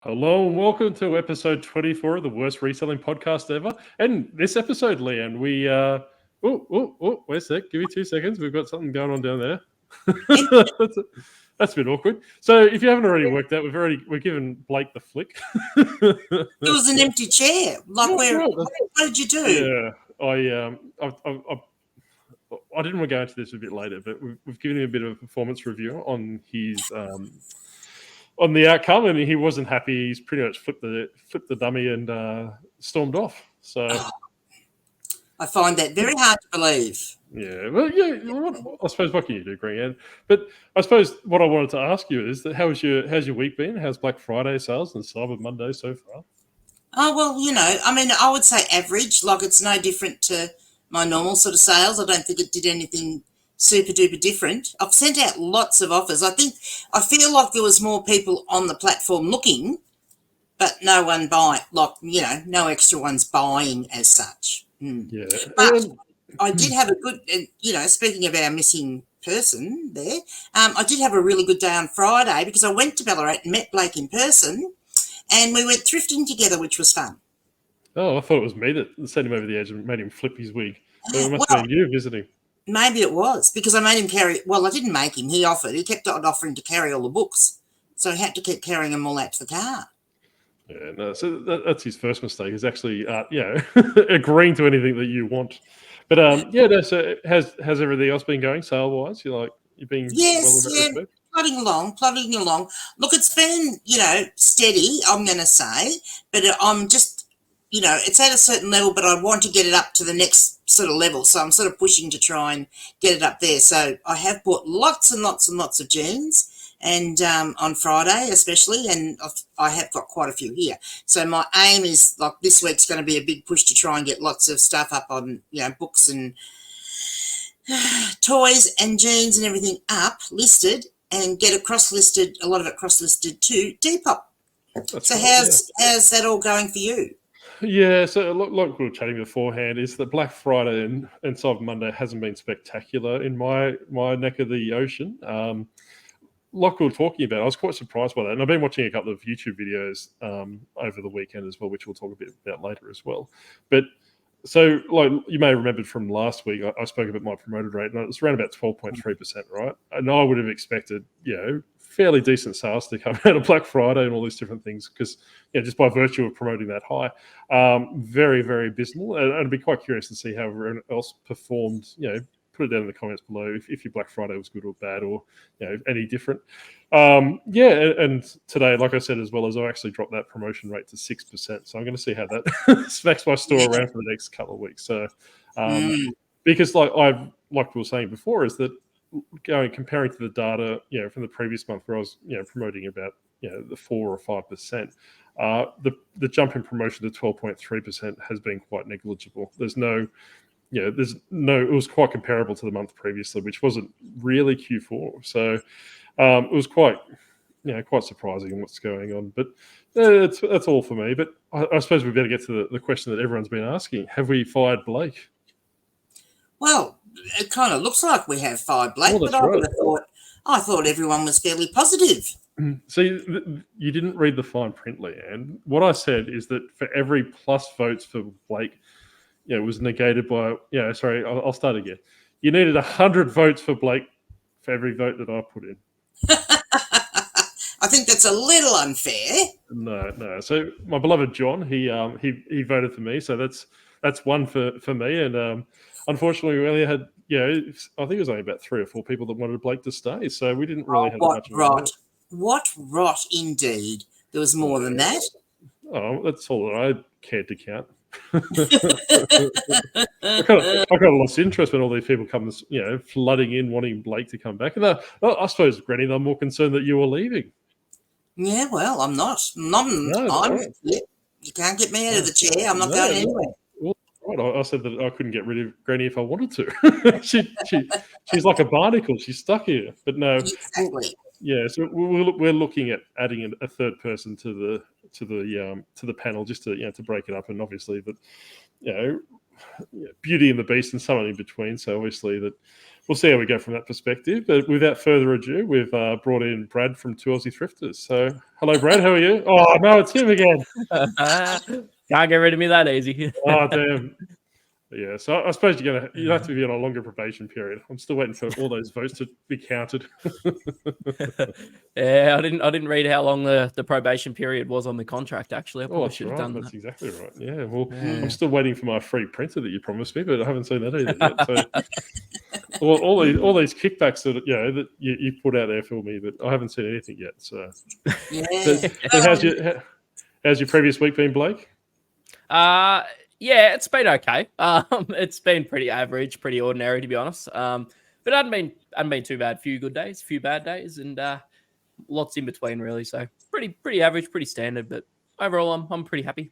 Hello and welcome to episode 24 of the Worst Reselling Podcast EVER. And this episode, Leanne, wait a sec, give me 2 seconds. We've got something going on down there. That's a bit awkward. So if you haven't already worked out, we're giving Blake the flick. It was an empty chair. What did you do? Yeah, I didn't want to go into this a bit later, but we've given him a bit of a performance review on his on the outcome, and he wasn't happy. He's pretty much flipped the dummy and stormed off. So I find that very hard to believe. Yeah, well, I suppose what can you do, Green? But I suppose what I wanted to ask you is that how's your week been? How's Black Friday sales and Cyber Monday so far? Oh, well, I would say average. Like, it's no different to my normal sort of sales. I don't think it did anything super duper different. I've sent out lots of offers. I feel like there was more people on the platform looking, but no one buying. Like, no extra ones buying as such. Yeah, but I did have a good. Speaking of our missing person there, I did have a really good day on Friday because I went to Ballarat and met Blake in person, and we went thrifting together, which was fun. Oh, I thought it was me that sent him over the edge and made him flip his wig. It must have been you visiting. Maybe it was because I made him carry. Well, I didn't make him. He offered. He kept on offering to carry all the books, so he had to keep carrying them all out to the car. Yeah, no. So that's his first mistake. Is actually, agreeing to anything that you want. But So has everything else been going sale wise? You're being plodding along. Look, it's been steady. I'm going to say, but I'm just. It's at a certain level, but I want to get it up to the next sort of level. So I'm sort of pushing to try and get it up there. So I have bought lots and lots and lots of jeans, and on Friday especially, and I have got quite a few here. So my aim is this week's going to be a big push to try and get lots of stuff up on books and toys and jeans and everything up listed, and get a lot of it cross listed to Depop. So how's that all going for you? Yeah, so like we were chatting beforehand, is that Black Friday and Cyber Monday hasn't been spectacular in my neck of the ocean. Like we were talking about, I was quite surprised by that. And I've been watching a couple of YouTube videos over the weekend as well, which we'll talk a bit about later as well. But so, you may have remembered from last week, I spoke about my promoted rate, and it was around about 12.3%, right? And I would have expected, fairly decent sales to come out of Black Friday and all these different things because, just by virtue of promoting that high, very, very abysmal. And I'd be quite curious to see how everyone else performed. Put it down in the comments below if your Black Friday was good or bad or any different. And today, like I said, as well as I actually dropped that promotion rate to 6%. So I'm going to see how that smacks my store around for the next couple of weeks. So because like we were saying before, is that comparing to the data, from the previous month where I was, promoting about, the 4 or 5%, the jump in promotion to 12.3% has been quite negligible. It was quite comparable to the month previously, which wasn't really Q4. So it was quite surprising in what's going on. But that's all for me. But I suppose we better get to the question that everyone's been asking. Have we fired Blake? Well, it kind of looks like we have fired Blake, but I thought everyone was fairly positive. See, you didn't read the fine print, Leanne. What I said is that for every plus votes for Blake, it was negated by. I'll start again. You needed 100 votes for Blake for every vote that I put in. I think that's a little unfair. No. So my beloved John, he voted for me, so that's one for me, and unfortunately we only had I think it was only about 3 or 4 people that wanted Blake to stay, so we didn't really have much. What rot indeed! There was more than that. Oh, that's all that I cared to count. I kind of lost interest when all these people come, flooding in wanting Blake to come back. And I suppose, Granny, they're more concerned that you were leaving. Yeah, well, I'm not. You can't get me out of the chair. I'm not going anywhere. Well, I said that I couldn't get rid of Granny if I wanted to. She's like a barnacle. She's stuck here. But no, exactly. Yeah, so we're looking at adding a third person to the panel just to break it up, and obviously that Beauty and the Beast and someone in between. So obviously that we'll see how we go from that perspective. But without further ado, we've brought in Brad from Two Aussie Thrifters. So, hello, Brad. How are you? Oh, no, it's him again. Can't get rid of me that easy. Oh, damn. Yeah, so I suppose you have to be on a longer probation period. I'm still waiting for all those votes to be counted. Yeah, I didn't read how long the probation period was on the contract. Actually, I probably should have done That's that. exactly right. Yeah, well, I'm still waiting for my free printer that you promised me, but I haven't seen that either yet. So, all these kickbacks that that you put out there for me, but I haven't seen anything yet. So, so how's your previous week been, Blake? Yeah, it's been okay. It's been pretty average, pretty ordinary, to be honest. But it hadn't been too bad. Few good days, few bad days, and lots in between, really. So pretty average, pretty standard. But overall, I'm pretty happy,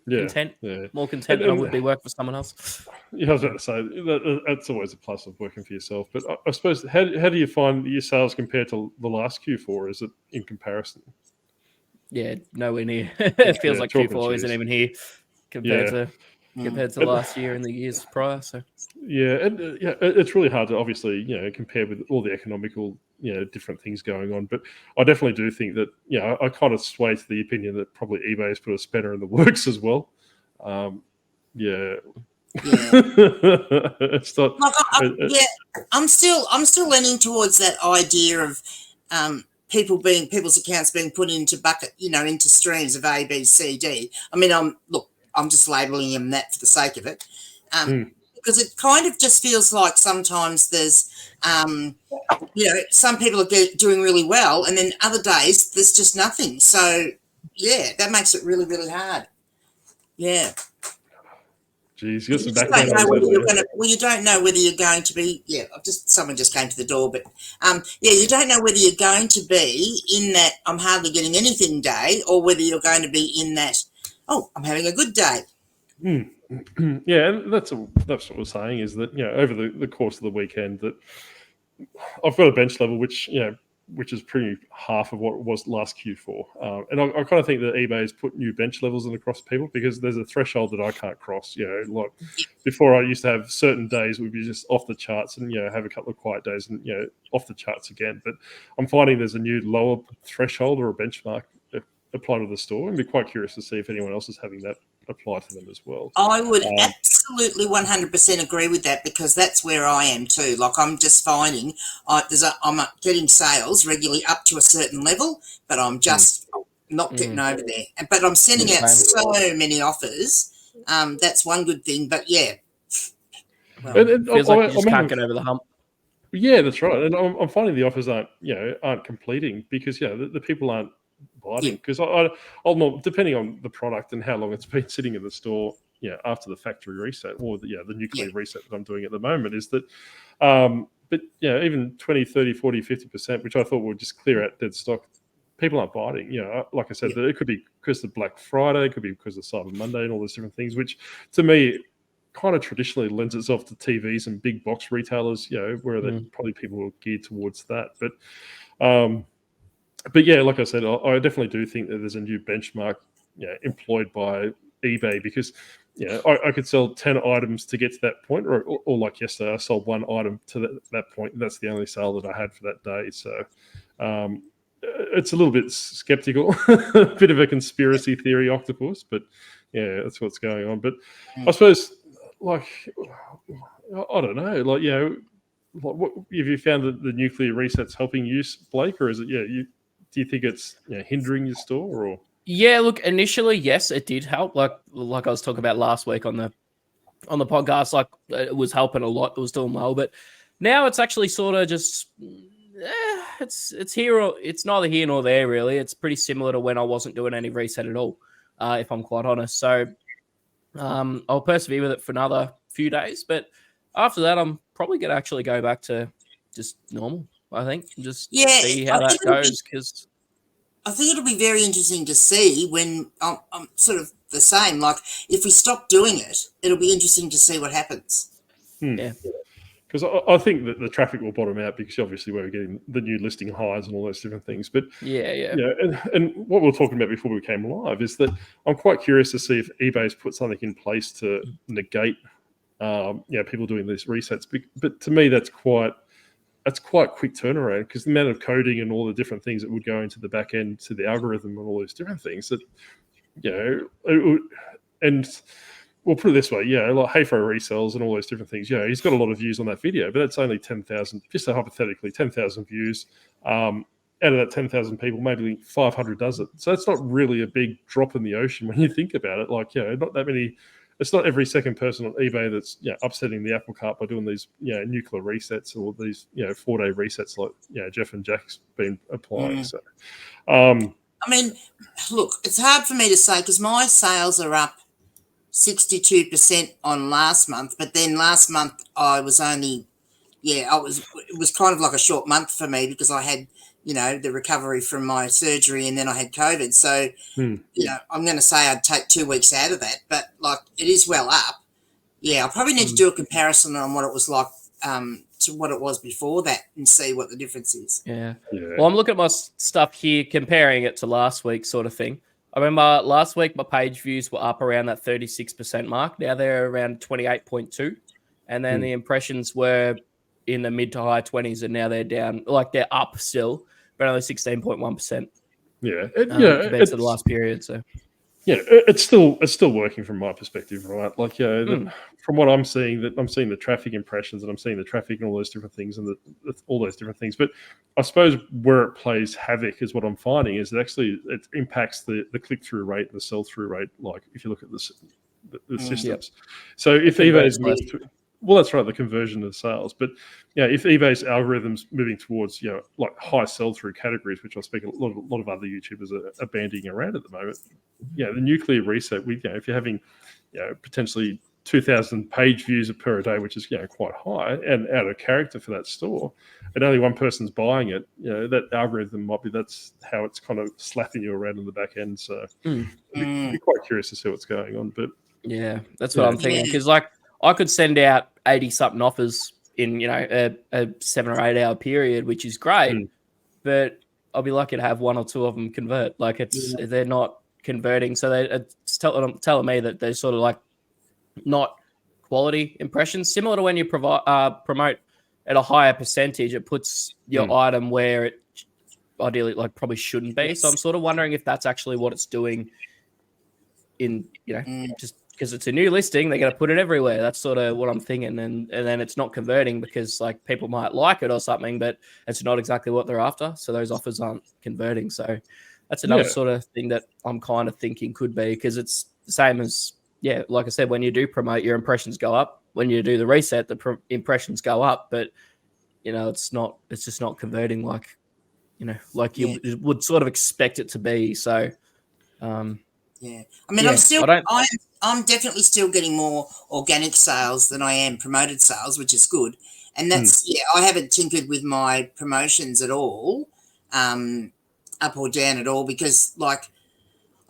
content. Yeah. More content than I would be working for someone else. Yeah, I was about to say that's always a plus of working for yourself. But I suppose how do you find your sales compared to the last Q4? Is it in comparison? Yeah, nowhere near. It feels like Q4 isn't even here. Compared to last year and the years prior. So it's really hard to obviously compare with all the economical different things going on. But I definitely do think that I kind of sway to the opinion that probably eBay has put a spanner in the works as well. It's not. I'm still leaning towards that idea of people's accounts being put into into streams of A, B, C, D. I mean, I'm just labeling them that for the sake of it, because it kind of just feels like sometimes there's, some people are doing really well, and then other days there's just nothing. So, that makes it really, really hard. Yeah. Jeez, you got some you don't know whether you're going to be. Yeah, someone just came to the door, but you don't know whether you're going to be in that I'm hardly getting anything day, or whether you're going to be in that. Oh, I'm having a good day. Yeah, and that's what we're saying is that over the course of the weekend that I've got a bench level which is pretty half of what it was last Q4, and I kind of think that eBay has put new bench levels in across people because there's a threshold that I can't cross. Like before, I used to have certain days would be just off the charts, and have a couple of quiet days, and off the charts again. But I'm finding there's a new lower threshold or a benchmark apply to the store, and be quite curious to see if anyone else is having that apply to them as well. I would absolutely 100% agree with that, because that's where I am too. Like, I'm just finding I'm getting sales regularly up to a certain level, but I'm just not getting over there. But I'm sending out so many offers. That's one good thing, but it feels like you just can't get over the hump. Yeah, that's right. And I'm finding the offers aren't completing because the people aren't biting, because I'll not, depending on the product and how long it's been sitting in the store after the factory reset or the nuclear reset that I'm doing at the moment, is that but even 20, 30, 40, 50%, which I thought would just clear out dead stock, people aren't biting. Like I said, it could be because of Black Friday, it could be because of Cyber Monday and all those different things, which to me kind of traditionally lends itself to TVs and big box retailers, where probably people are geared towards that. But like I said, I definitely do think that there's a new benchmark employed by eBay, because I could sell 10 items to get to that point, or like yesterday, I sold one item to that point, and that's the only sale that I had for that day. So it's a little bit skeptical, a bit of a conspiracy theory octopus, but that's what's going on. But I suppose, like, I don't know, like, what have you found that the nuclear reset's helping you, Blake, or is it do you think it's hindering your store? Or yeah, look, initially, yes, it did help. Like I was talking about last week on the podcast, like it was helping a lot. It was doing well, but now it's actually sort of just it's here, or it's neither here nor there really. It's pretty similar to when I wasn't doing any reset at all, if I'm quite honest. So I'll persevere with it for another few days, but after that, I'm probably going to actually go back to just normal. I think just see how that goes, because I think it'll be very interesting to see when I'm sort of the same. Like, if we stop doing it, it'll be interesting to see what happens. Yeah. Because I think that the traffic will bottom out, because obviously we're getting the new listing highs and all those different things. But and what we were talking about before we came live is that I'm quite curious to see if eBay's put something in place to negate people doing these resets. But to me, that's quite quick turnaround, because the amount of coding and all the different things that would go into the back end to the algorithm and all those different things that, and we'll put it this way, like Hayfro resells and all those different things. He's got a lot of views on that video, but that's only 10,000, just hypothetically, 10,000 views. Out of that 10,000 people, maybe 500 does it. So it's not really a big drop in the ocean when you think about it. Like, not that many. It's not every second person on eBay that's upsetting the apple cart by doing these nuclear resets or these 4-day resets like Jeff and Jack's been applying. So, I mean, look, it's hard for me to say because my sales are up 62% on last month, but then last month I was only it was kind of like a short month for me because I had the recovery from my surgery and then I had COVID. So, I'm going to say I'd take 2 weeks out of that, but like it is well up. Yeah, I probably need to do a comparison on what it was like to what it was before that and see what the difference is. Yeah. Well, I'm looking at my stuff here, comparing it to last week sort of thing. I remember last week my page views were up around that 36% mark. Now they're around 28.2. And then the impressions were in the mid to high 20s, and now they're down, like they're up still, but only 16.1%. Compared to the last period. So it's still working from my perspective, right? Like from what I'm seeing, I'm seeing the traffic impressions and I'm seeing the traffic and all those different things and all those different things. But I suppose where it plays havoc is what I'm finding is that actually it impacts the click through rate and the sell through rate. Like if you look at the systems, so if eBay's moved to, well, that's right, the conversion of sales. But if eBay's algorithms moving towards like high sell-through categories, which I speak a lot of other YouTubers are banding around at the moment, the nuclear reset, if you're having potentially 2,000 page views per day, which is quite high and out of character for that store, and only one person's buying it, that algorithm that's how it's kind of slapping you around in the back end. So I'd be quite curious to see what's going on. But that's what I'm thinking, because like I could send out 80-something offers in, a 7 or 8 hour period, which is great, but I'll be lucky to have 1 or 2 of them convert. Like they're not converting. So it's telling me that they're sort of like not quality impressions. Similar to when you promote at a higher percentage, it puts your item where it ideally like probably shouldn't be. So I'm sort of wondering if that's actually what it's doing in, just because it's a new listing, they're going to put it everywhere. That's sort of what I'm thinking. And then it's not converting because like people might like it or something, but it's not exactly what they're after. So those offers aren't converting. So that's another sort of thing that I'm kind of thinking could be, because it's the same as, like I said, when you do promote, your impressions go up. When you do the reset, the impressions go up, but it's just not converting like you would sort of expect it to be. So, I mean, I'm definitely still getting more organic sales than I am promoted sales, which is good. And that's, I haven't tinkered with my promotions at all, up or down at all, because like,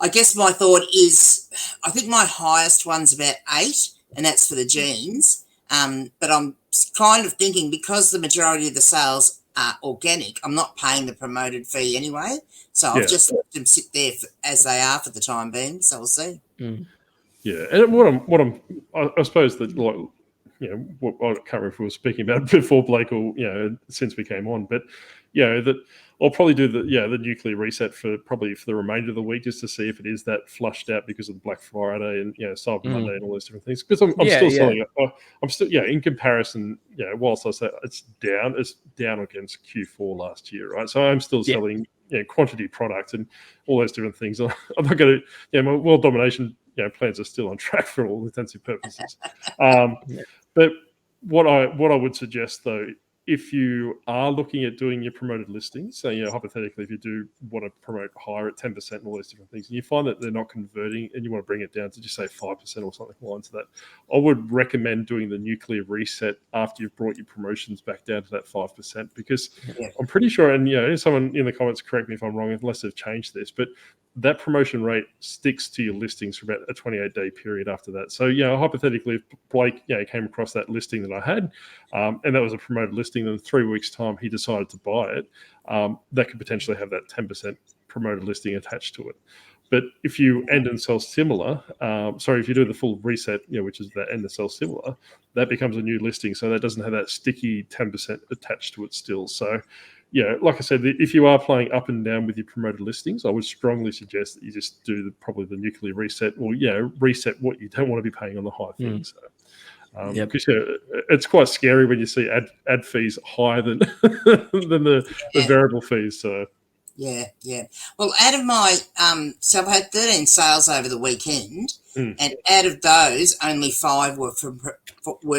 I guess my thought is, I think my highest one's about 8, and that's for the jeans. But I'm kind of thinking, because the majority of the sales are organic, I'm not paying the promoted fee anyway. So I've just let them sit there as they are for the time being. So we'll see. Yeah, and I suppose that like what I can't remember if we were speaking about before, Blake, or since we came on, but that I'll probably do the nuclear reset for the remainder of the week, just to see if it is that flushed out because of the Black Friday and Cyber Monday and all those different things. Because I'm still selling it. I'm still in comparison. Whilst I say it's down against Q4 last year, right? So I'm still selling quantity product and all those different things. I'm not going to my world domination plans are still on track for all intents and purposes. But what I would suggest though, if you are looking at doing your promoted listings, so hypothetically, if you do want to promote higher at 10% and all those different things, and you find that they're not converting, and you want to bring it down to just say 5% or something along to that, I would recommend doing the nuclear reset after you've brought your promotions back down to that 5%, because I'm pretty sure, and someone in the comments correct me if I'm wrong, unless they've changed this, but that promotion rate sticks to your listings for about a 28-day period after that. So, hypothetically, if Blake came across that listing that I had, and that was a promoted listing, and in 3 weeks' time he decided to buy it, that could potentially have that 10% promoted listing attached to it. But if you end and sell similar, if you do the full reset, which is the end and sell similar, that becomes a new listing. So that doesn't have that sticky 10% attached to it still. So, like I said, if you are playing up and down with your promoted listings, I would strongly suggest that you just do probably the nuclear reset, or reset what you don't want to be paying on the high things. So, because it's quite scary when you see ad fees higher than the variable fees. So yeah. Well, out of my so I've had 13 sales over the weekend, and out of those, only 5 were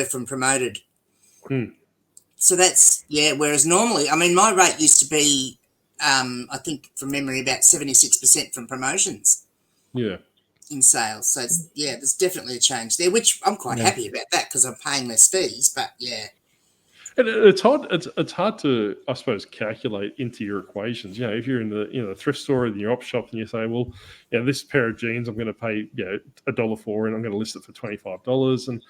from promoted. So that's Whereas normally, I mean, my rate used to be, I think from memory, about 76% from promotions. Yeah. In sales. So it's, there's definitely a change there, which I'm quite happy about that because I'm paying less fees. But and it's hard. It's hard to, I suppose, calculate into your equations. If you're in the thrift store or in your op shop and you say, well, this pair of jeans I'm going to pay $1 for, and I'm going to list it for $25. And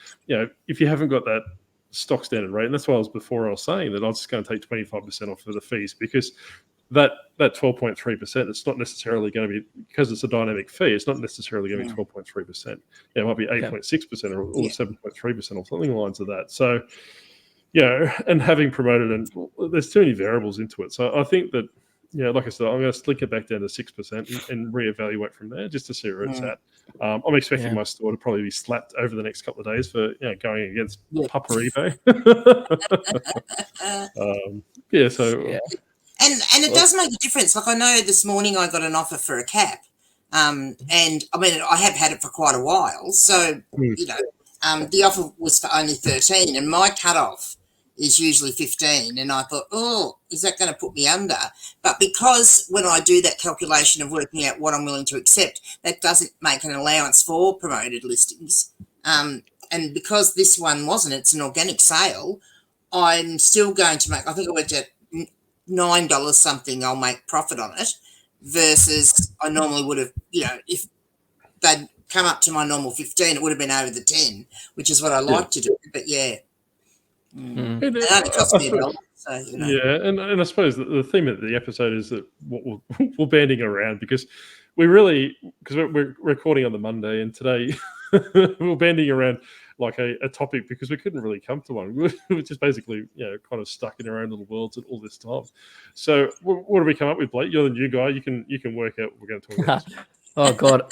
if you haven't got that stock standard rate, and that's why I was saying that I was just going to take 25% off for the fees, because that 12.3%, it's not necessarily going to be, because it's a dynamic fee, it's not necessarily going to be 12.3%. It might be 8.6% or 7.3% or something lines of that. So, and having promoted, and there's too many variables into it. So I think that, like I said, I'm going to slink it back down to 6% and reevaluate from there just to see where it's at. I'm expecting my store to probably be slapped over the next couple of days for going against Papa eBay. And it does make a difference. Like, I know this morning I got an offer for a cap, and I mean, I have had it for quite a while. So the offer was for only 13, and my cutoff is usually 15, and I thought, oh, is that going to put me under? But because when I do that calculation of working out what I'm willing to accept, that doesn't make an allowance for promoted listings. And because this one wasn't, it's an organic sale, I'm still going to make, I think I worked at $9 something, I'll make profit on it, versus I normally would have, if they'd come up to my normal 15, it would have been over the 10, which is what I like to do. But it only cost me $1. So, and I suppose the theme of the episode is that what we're banding around, because we're recording on the Monday, and today we're banding around like a topic because we couldn't really come to one. We were just basically, kind of stuck in our own little worlds all this time. So what do we come up with, Blake? You're the new guy. You can work out what we're going to talk about. Oh, God.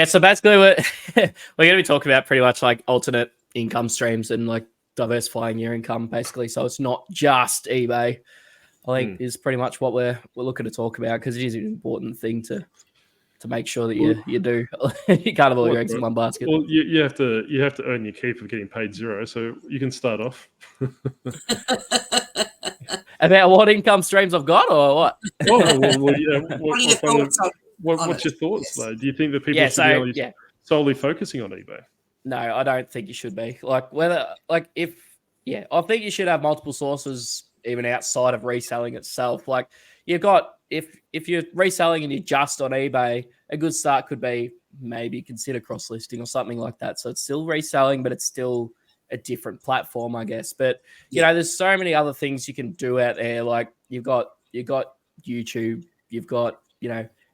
So basically we're going to be talking about pretty much like alternate income streams and like diversifying your income, basically. So it's not just eBay, I think, is pretty much what we're looking to talk about, because it is an important thing to make sure that you do. You can't have all your eggs in one basket. Well, you have to earn your keep of getting paid zero, so you can start off. About what income streams I've got, or what? What's your thoughts, though? Do you think that people should be solely focusing on eBay? No, I don't think you should be. I think you should have multiple sources even outside of reselling itself. Like, you've got, if you're reselling and you're just on eBay, a good start could be maybe consider cross-listing or something like that. So it's still reselling, but it's still a different platform, I guess. But there's so many other things you can do out there. Like, you've got YouTube, you've got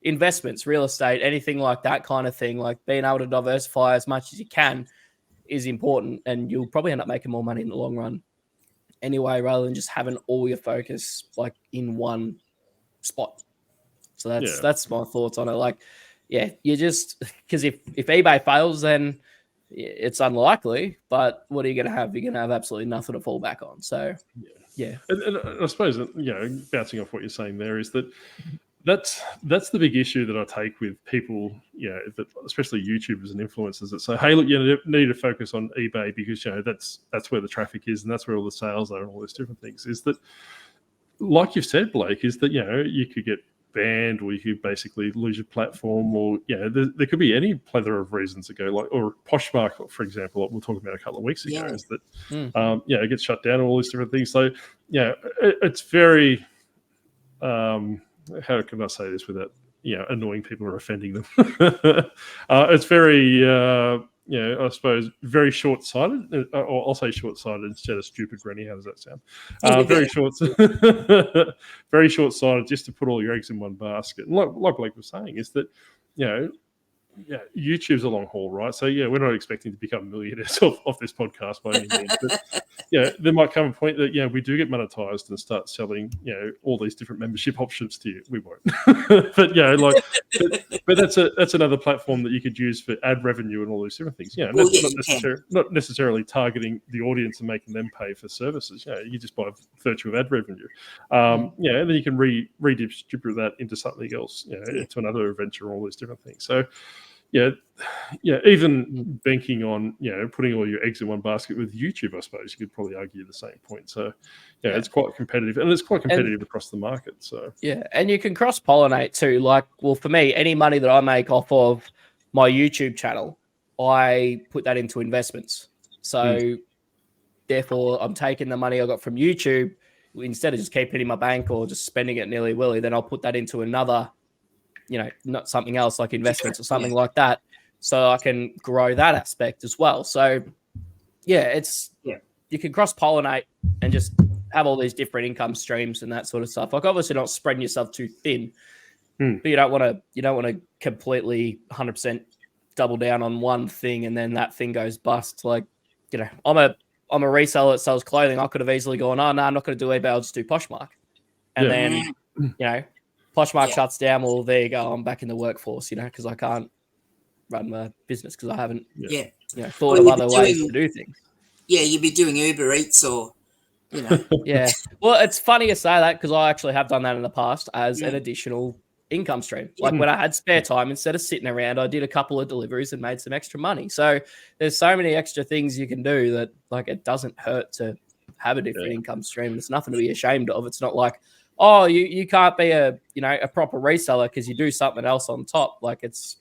investments, real estate, anything like that kind of thing. Like, being able to diversify as much as you can is important, and you'll probably end up making more money in the long run anyway, rather than just having all your focus like in one spot. So that's my thoughts on it. Like, you just, because if eBay fails, then it's unlikely, but what are you going to have? You're going to have absolutely nothing to fall back on. So and I suppose bouncing off what you're saying there is that that's the big issue that I take with people, especially YouTubers and influencers, that say, hey, look, you need to focus on eBay because that's where the traffic is and that's where all the sales are and all those different things. Is that, like you've said, Blake, is that you could get banned, or you could basically lose your platform, or there could be any plethora of reasons to go, like, or Poshmark, for example, we were talking about a couple of weeks ago, is that it gets shut down and all these different things. So it's very how can I say this without annoying people or offending them? It's very I suppose very short-sighted, or I'll say short-sighted instead of stupid, Granny. How does that sound? Very short-sighted, just to put all your eggs in one basket. And like Blake was saying, is that YouTube's a long haul, right? So we're not expecting to become millionaires off this podcast by any means, but there might come a point that we do get monetized and start selling all these different membership options to you. We won't, but that's another platform that you could use for ad revenue and all these different things. Not necessarily targeting the audience and making them pay for services. You just by virtue of ad revenue, and then you can redistribute that into something else, to another adventure, all these different things. So. Even banking on, putting all your eggs in one basket with YouTube, I suppose you could probably argue the same point. So, it's quite competitive, and it's quite competitive across the market. So, and you can cross-pollinate too. Like, well, for me, any money that I make off of my YouTube channel, I put that into investments. So, therefore, I'm taking the money I got from YouTube, instead of just keeping it in my bank or just spending it nilly-willy, then I'll put that into another, not something else like investments or something like that, so I can grow that aspect as well. So, you can cross-pollinate and just have all these different income streams and that sort of stuff. Like, obviously not spreading yourself too thin, but you don't want to completely 100% double down on one thing and then that thing goes bust. Like, I'm a reseller that sells clothing. I could have easily gone, oh no, I'm not going to do eBay, I'll just do Poshmark, and then Poshmark shuts down. Well, there you go. I'm back in the workforce, because I can't run my business because I haven't, thought of other ways to do things. Yeah, you'd be doing Uber Eats or, Well, it's funny you say that because I actually have done that in the past as an additional income stream. Like when I had spare time, instead of sitting around, I did a couple of deliveries and made some extra money. So there's so many extra things you can do that, like, it doesn't hurt to have a different income stream. It's nothing to be ashamed of. It's not like, oh, you can't be a proper reseller because you do something else on top. Like, that's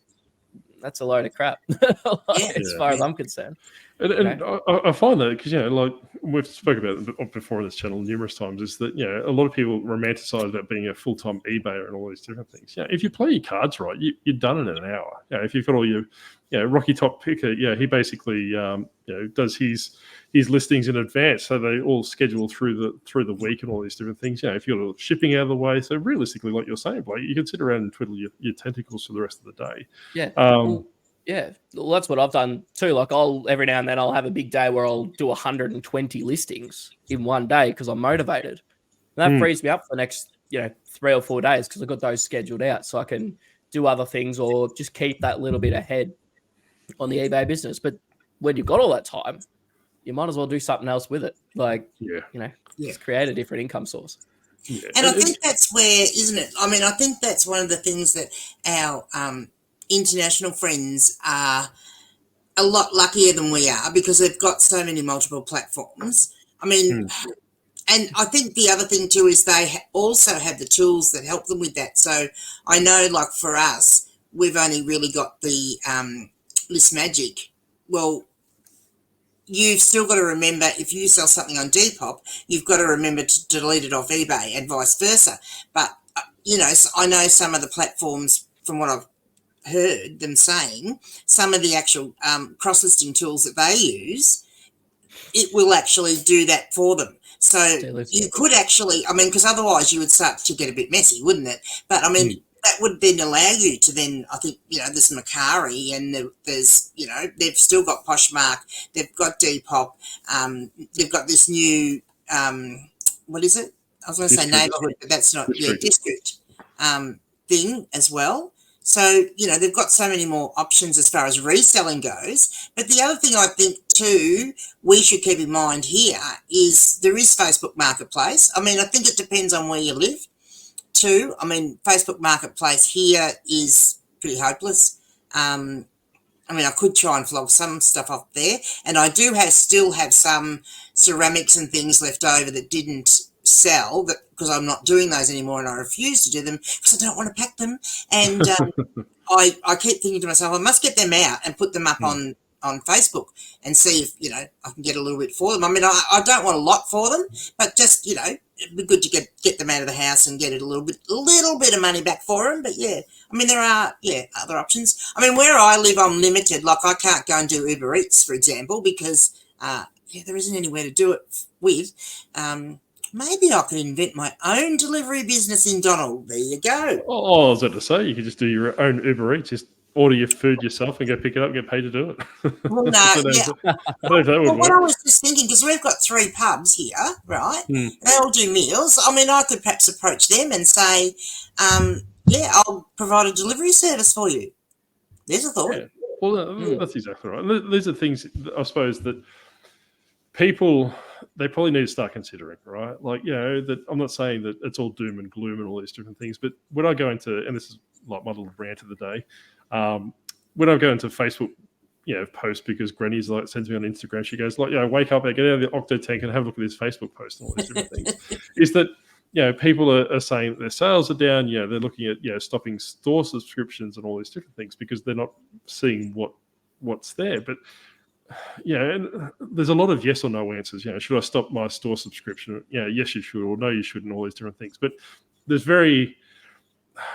a load of crap as far as I'm concerned. And I find that because, like we've spoken about it before on this channel numerous times, is that, a lot of people romanticize about being a full-time eBayer and all these different things. If you play your cards right, you're done in an hour. If you've got all your, Rocky Top Picker, he basically, does his listings in advance, so they all schedule through the week and all these different things. If you've got shipping out of the way, so realistically, like you're saying, Blake, you can sit around and twiddle your tentacles for the rest of the day. Well, that's what I've done too. Like, every now and then I'll have a big day where I'll do 120 listings in one day because I'm motivated. And that frees me up for the next, 3 or 4 days because I've got those scheduled out, so I can do other things or just keep that little bit ahead on the eBay business. But when you've got all that time, you might as well do something else with it. Like, just create a different income source. Yeah. And I think that's where, isn't it? I mean, I think that's one of the things that our international friends are a lot luckier than we are because they've got so many multiple platforms. I mean, and I think the other thing too is they also have the tools that help them with that. So I know, like for us, we've only really got the List Magic. Well, you've still got to remember, if you sell something on Depop, you've got to remember to delete it off eBay and vice versa. But, so I know some of the platforms, from what I've heard them saying, some of the actual cross-listing tools that they use, it will actually do that for them. So you could actually, I mean, because otherwise you would start to get a bit messy, wouldn't it? But, I mean, that would then allow you to then, I think, there's Macari and there's, they've still got Poshmark, they've got Depop, they've got this new, what is it? I was going to say neighbourhood, but that's not, district thing as well. So, they've got so many more options as far as reselling goes. But the other thing I think too we should keep in mind here is there is Facebook Marketplace. I mean, I think it depends on where you live too. I mean, Facebook Marketplace here is pretty hopeless. I mean, I could try and flog some stuff off there. And I do still have some ceramics and things left over that didn't sell, because I'm not doing those anymore and I refuse to do them because I don't want to pack them. And I keep thinking to myself, I must get them out and put them up on Facebook and see if, I can get a little bit for them. I mean, I don't want a lot for them, but just, it'd be good to get them out of the house and get a little bit of money back for them. But I mean, there are, other options. I mean, where I live, I'm limited. Like, I can't go and do Uber Eats, for example, because, there isn't anywhere to do it with. maybe I could invent my own delivery business in Donald. There you go. Oh, I was about to say, you could just do your own Uber Eats, just order your food yourself and go pick it up and get paid to do it. Well, no, I don't know yeah. if that would Well, what work. I was just thinking, because we've got 3 pubs here, right? Hmm. They all do meals. I mean, I could perhaps approach them and say, I'll provide a delivery service for you. There's a thought. Yeah. Well, that's exactly right. These are things, I suppose, that people, they probably need to start considering, right? Like, that I'm not saying that it's all doom and gloom and all these different things, but when I go into, and this is like my little rant of the day, when I go into Facebook, post, because Granny's like sends me on Instagram, she goes like, wake up, get out of the Octo tank and have a look at this Facebook post and all these different things. Is that people are saying that their sales are down. They're looking at stopping store subscriptions and all these different things because they're not seeing what's there. But and there's a lot of yes or no answers. Should I stop my store subscription? Yes, you should, or no, you shouldn't. All these different things. But there's very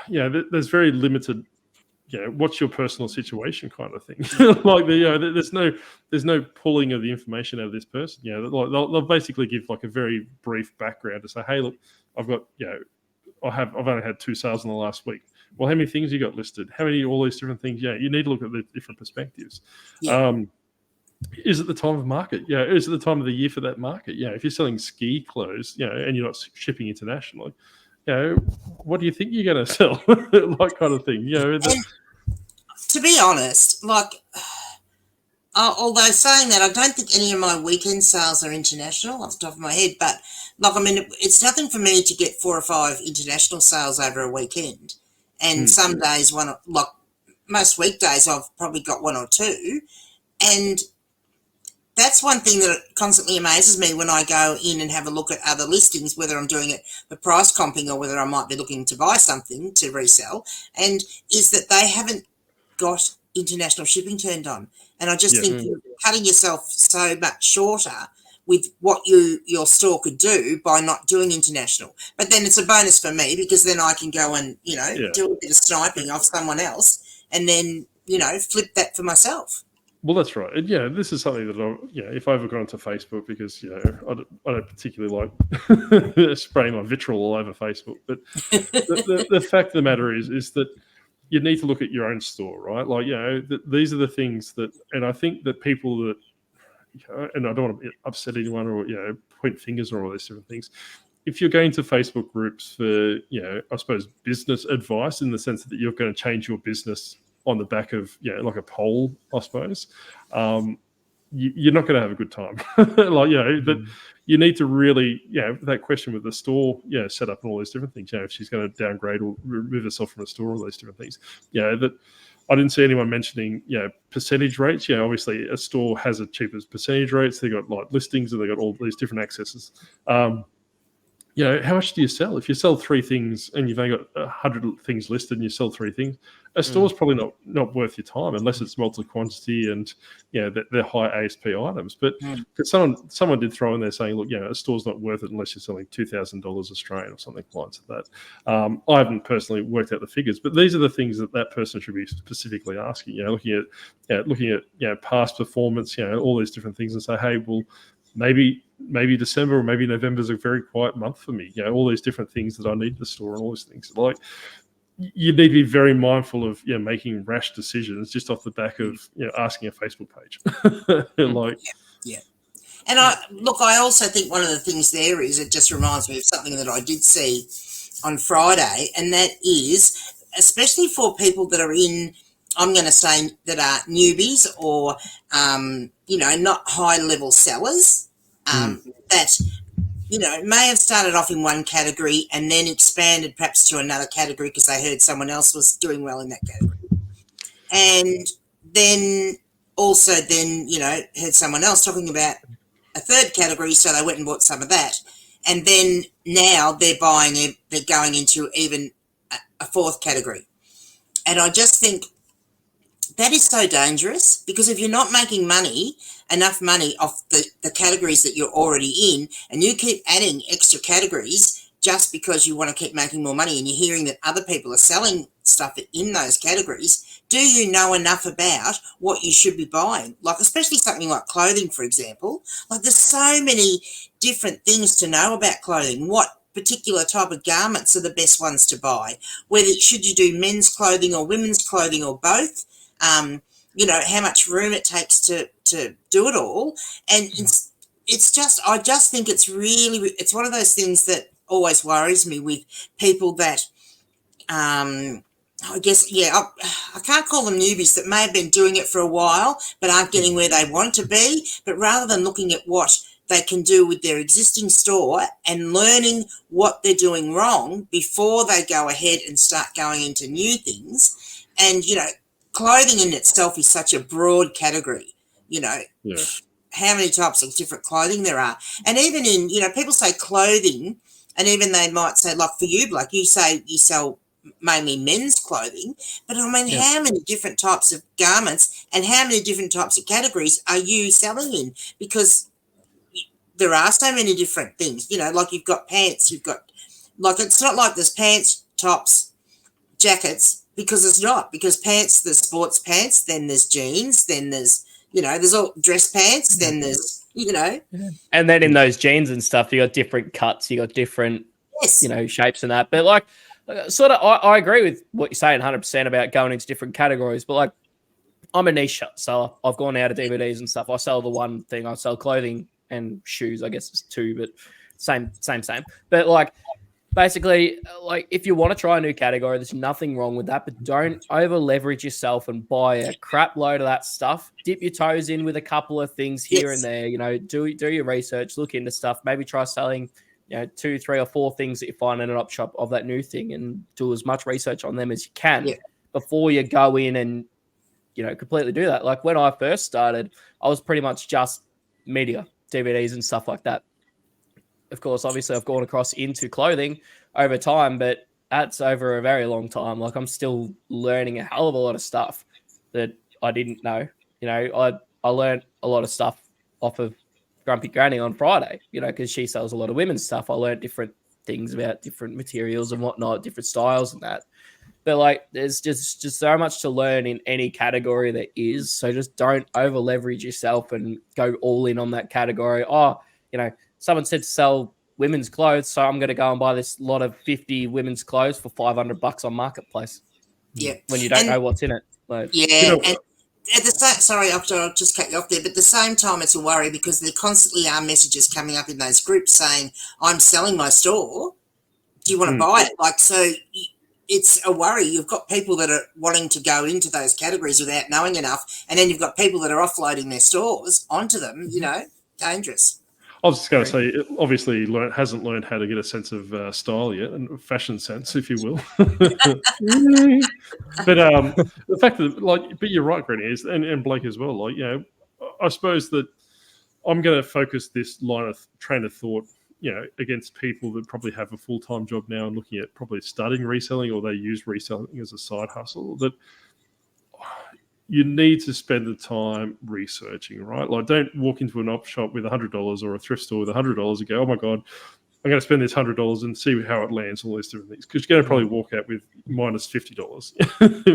limited. What's your personal situation kind of thing. Like there's no pulling of the information out of this person. They'll basically give like a very brief background to say, hey, look, I've got I've only had 2 sales in the last week. Well, how many things you got listed? How many, all these different things? You need to look at the different perspectives. Yeah. Is it the time of market? Is it the time of the year for that market? If you're selling ski clothes, and you're not shipping internationally, what do you think you're going to sell? Like kind of thing. To be honest, like, although saying that, I don't think any of my weekend sales are international off the top of my head. But like, I mean, it's nothing for me to get 4 or 5 international sales over a weekend. And some days, like most weekdays, I've probably got 1 or 2. And that's one thing that constantly amazes me when I go in and have a look at other listings, whether I'm doing it for price comping or whether I might be looking to buy something to resell, and is that they haven't got international shipping turned on. And I just think you're cutting yourself so much shorter with what your store could do by not doing international. But then it's a bonus for me because then I can go and, do a bit of sniping off someone else and then, flip that for myself. Well, that's right. And this is something that if I ever got onto Facebook, because I don't particularly like spraying my vitriol all over Facebook. But the fact of the matter is that you need to look at your own store, right? Like these are the things that, and I think that people that, and I don't want to upset anyone or point fingers or all these different things. If you're going to Facebook groups for I suppose business advice in the sense that you're going to change your business on the back of like a poll, I suppose, you're not going to have a good time. That you need to really that question with the store set up and all these different things. If she's going to downgrade or remove herself from a store, all these different things. That I didn't see anyone mentioning percentage rates. Obviously a store has the cheapest percentage rates. They got like listings and they got all these different accesses. How much do you sell? If you sell 3 things and you've only got 100 things listed and you sell 3 things, a store's probably not worth your time unless it's multi-quantity and they're high ASP items. But someone did throw in there saying, look, a store's not worth it unless you're selling $2,000 Australian or something like that. I haven't personally worked out the figures, but these are the things that person should be specifically asking. Looking at past performance, all these different things, and say, hey, well, maybe December or maybe November is a very quiet month for me. All these different things that I need to store and all these things. Like, you need to be very mindful of making rash decisions just off the back of asking a Facebook page. And I also think one of the things there is, it just reminds me of something that I did see on Friday, and that is, especially for people that are in, I'm going to say, that are newbies or not high level sellers, that may have started off in one category and then expanded perhaps to another category because they heard someone else was doing well in that category. And then also heard someone else talking about a third category, so they went and bought some of that. And then now they're going into even a 4th category. And I just think that is so dangerous, because if you're not making enough money off the categories that you're already in, and you keep adding extra categories just because you want to keep making more money, and you're hearing that other people are selling stuff in those categories, do you know enough about what you should be buying? Like, especially something like clothing, for example. Like, there's so many different things to know about clothing. What particular type of garments are the best ones to buy? Whether should you do men's clothing or women's clothing or both? How much room it takes to do it all. And it's just, I just think it's one of those things that always worries me with people that, I can't call them newbies that may have been doing it for a while but aren't getting where they want to be. But rather than looking at what they can do with their existing store and learning what they're doing wrong before they go ahead and start going into new things. And, clothing in itself is such a broad category, how many types of different clothing there are. And even in, people say clothing, and even they might say, like for you, like you say you sell mainly men's clothing, but I mean, how many different types of garments and how many different types of categories are you selling in? Because there are so many different things, like you've got pants, it's not like there's pants, tops, jackets, because it's not, because pants, there's sports pants, then there's jeans, then there's, there's all dress pants, then there's, And then in those jeans and stuff, you got different cuts, you got different, shapes and that. But I agree with what you're saying 100% about going into different categories, but I'm a niche seller. I've gone out of DVDs and stuff. I sell the one thing. I sell clothing and shoes. I guess it's two, but same. But basically, if you want to try a new category, there's nothing wrong with that, but don't over leverage yourself and buy a crap load of that stuff. Dip your toes in with a couple of things here and there, do your research, look into stuff, maybe try selling, 2, 3 or 4 things that you find in an op shop of that new thing and do as much research on them as you can before you go in and, completely do that. Like when I first started, I was pretty much just media, DVDs and stuff like that. Of course, obviously, I've gone across into clothing over time, but that's over a very long time. I'm still learning a hell of a lot of stuff that I didn't know. I learned a lot of stuff off of Grumpy Granny on Friday, because she sells a lot of women's stuff. I learned different things about different materials and whatnot, different styles and that. But there's just so much to learn in any category there is. So just don't over leverage yourself and go all in on that category. Someone said to sell women's clothes, so I'm going to go and buy this lot of 50 women's clothes for $500 on Marketplace. Yeah, when you don't know what's in it. And at the same, sorry, Octo, I'll just cut you off there. But at the same time, it's a worry because there constantly are messages coming up in those groups saying, "I'm selling my store. Do you want to buy it?" So it's a worry. You've got people that are wanting to go into those categories without knowing enough, and then you've got people that are offloading their stores onto them. Dangerous. I was just going to say, it obviously hasn't learned how to get a sense of style yet, and fashion sense, if you will. But the fact that, but you're right, Granny, and Blake as well. I suppose that I'm going to focus this train of thought, against people that probably have a full-time job now and looking at probably starting reselling, or they use reselling as a side hustle. That you need to spend the time researching, right? Don't walk into an op shop with $100 or a thrift store with $100 and go, "Oh my God, I'm going to spend this $100 and see how it lands," all these different things. Because you're going to probably walk out with minus $50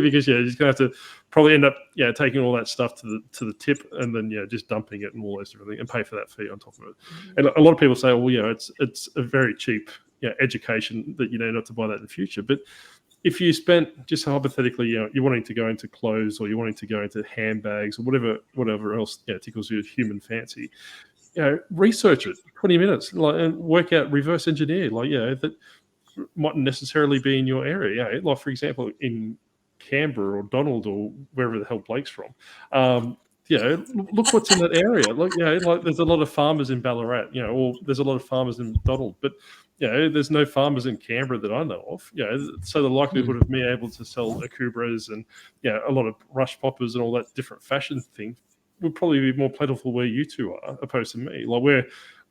because you're just going to have to probably end up taking all that stuff to the tip and then just dumping it and all those different things and pay for that fee on top of it. And a lot of people say, "Well, it's a very cheap education that not to buy that in the future," but if you spent, just hypothetically, you're wanting to go into clothes or you're wanting to go into handbags or whatever else tickles your human fancy, research it 20 minutes and work out, reverse engineer, that mightn't necessarily be in your area. For example, in Canberra or Donald or wherever the hell Blake's from, look what's in that area. There's a lot of farmers in Ballarat, or there's a lot of farmers in Donald, but there's no farmers in Canberra that I know of. So the likelihood of me able to sell Akubras and a lot of rush poppers and all that different fashion thing would probably be more plentiful where you two are, opposed to me. Where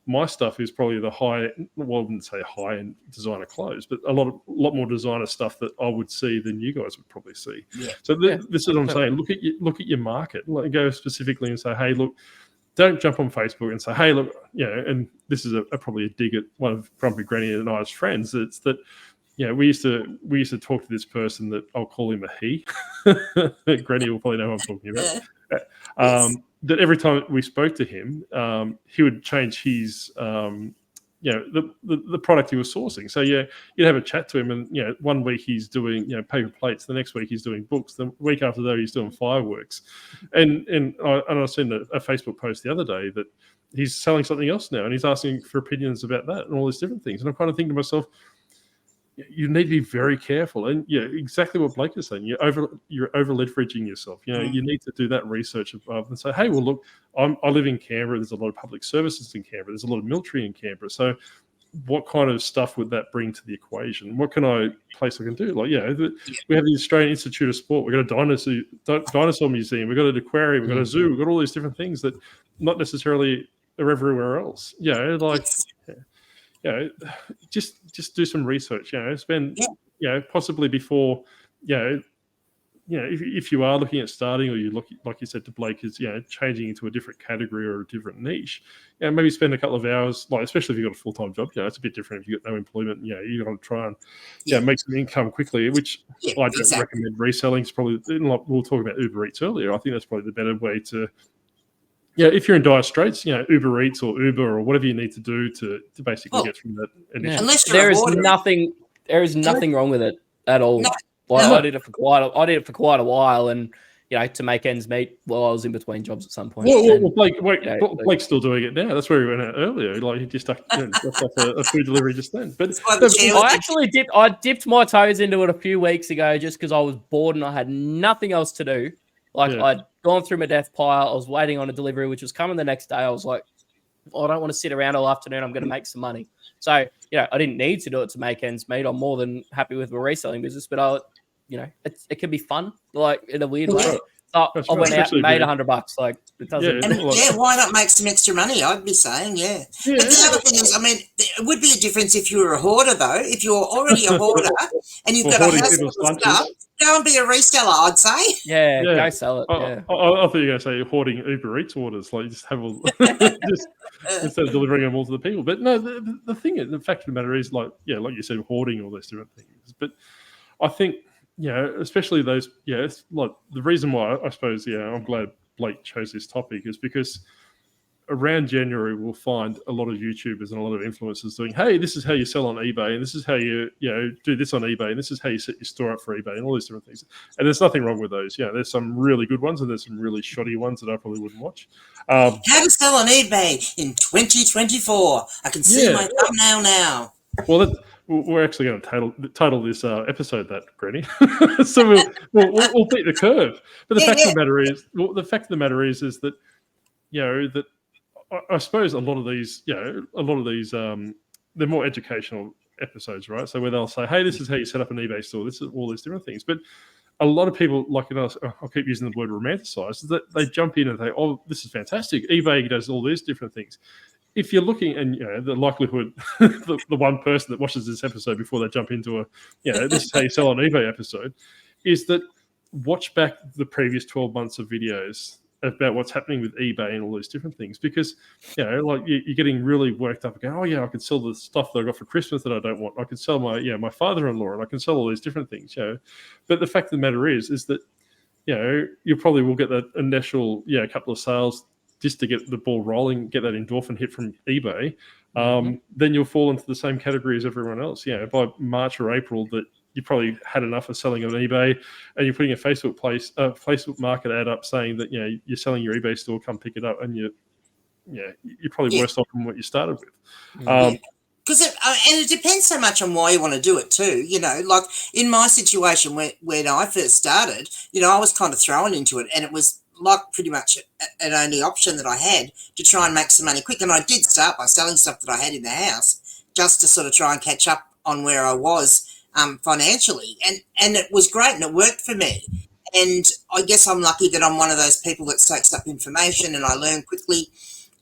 my stuff is probably the I wouldn't say high-end designer clothes, but a lot more designer stuff that I would see than you guys would probably see. Yeah. So this is what I'm saying. Look at your market. Go specifically and say, "Hey, look." Don't jump on Facebook and say, "Hey, look," and this is probably a dig at one of Grumpy Granny and I's friends. It's that, we used to talk to this person that I'll call him a he. Granny will probably know what I'm talking about. That every time we spoke to him, he would change his the product he was sourcing. So you'd have a chat to him, and 1 week he's doing paper plates, the next week he's doing books, the week after that he's doing fireworks, and I seen a Facebook post the other day that he's selling something else now, and he's asking for opinions about that and all these different things. And I'm kind of thinking to myself, you need to be very careful. And exactly what Blake is saying, you're over leveraging yourself. You need to do that research above and say, hey, well, look, I live in Canberra. There's a lot of public services in Canberra. There's a lot of military in Canberra. So what kind of stuff would that bring to the equation? What can I do? Like, we have the Australian Institute of Sport. We've got a dinosaur museum. We've got an aquarium. We've got a zoo. We've got all these different things that not necessarily are everywhere else. Just do some research. Spend possibly before if you are looking at starting, or you look, like you said to Blake, is changing into a different category or a different niche. Maybe spend a couple of hours, like especially if you've got a full-time job. It's a bit different if you've got no employment. You got to try and make some income quickly, which I don't recommend. Reselling is probably, like we'll talk about Uber Eats earlier. I think that's probably the better way to. If you're in dire straits, Uber Eats or Uber or whatever you need to do to basically get through that initial. Unless there is nothing wrong with it at all. I did it for quite a while, and to make ends meet while I was in between jobs at some point. Blake's still doing it now. That's where he went out earlier. Like he just stuck a food delivery just then. But I dipped my toes into it a few weeks ago just because I was bored and I had nothing else to do. I'd gone through my death pile. I was waiting on a delivery, which was coming the next day. I was like, I don't want to sit around all afternoon. I'm going to make some money. So, I didn't need to do it to make ends meet. I'm more than happy with my reselling business, but it can be fun, like in a weird way. I went out and made $100. Like it doesn't. Why not make some extra money? I'd be saying, But the other thing is, it would be a difference if you were a hoarder, though. If you're already a hoarder and you've got a house full of stuff, go and be a reseller. I'd say. Yeah, go sell it. I thought you were going to say hoarding Uber Eats orders, like just have just instead of delivering them all to the people. But no, the thing is, the fact of the matter is, like you said, hoarding all those different things. But I think. Especially those, it's like the reason why I suppose, I'm glad Blake chose this topic is because around January we'll find a lot of YouTubers and a lot of influencers doing, hey, this is how you sell on eBay, and this is how you do this on eBay, and this is how you set your store up for eBay, and all these different things. And there's nothing wrong with those. There's some really good ones, and there's some really shoddy ones that I probably wouldn't watch. How to sell on eBay in 2024. I can see my thumbnail now. Well, we're actually going to title this episode that, Granny. So we'll beat the curve. But the fact of the matter is that that I suppose a lot of these they're more educational episodes, right? So where they'll say, hey, this is how you set up an eBay store. This is all these different things. But a lot of people, I'll keep using the word romanticize, that they jump in and say, oh, this is fantastic. eBay does all these different things. If you're looking, and the likelihood, the one person that watches this episode before they jump into this is how you sell on eBay episode, is that watch back the previous 12 months of videos about what's happening with eBay and all these different things, because you're getting really worked up and going, I could sell the stuff that I got for Christmas that I don't want. I could sell my father-in-law, and I can sell all these different things. But the fact of the matter is that you probably will get that initial couple of sales just to get the ball rolling, get that endorphin hit from eBay, then you'll fall into the same category as everyone else. By March or April, that you probably had enough of selling on eBay, and you're putting a Facebook market ad up saying that you're selling your eBay store, come pick it up, and you're probably worse off than what you started with. Because it depends so much on why you want to do it too. Like in my situation when I first started, I was kind of thrown into it, and it was like pretty much an only option that I had to try and make some money quick. And I did start by selling stuff that I had in the house just to sort of try and catch up on where I was financially. And it was great, and it worked for me. And I guess I'm lucky that I'm one of those people that soaks up information and I learn quickly.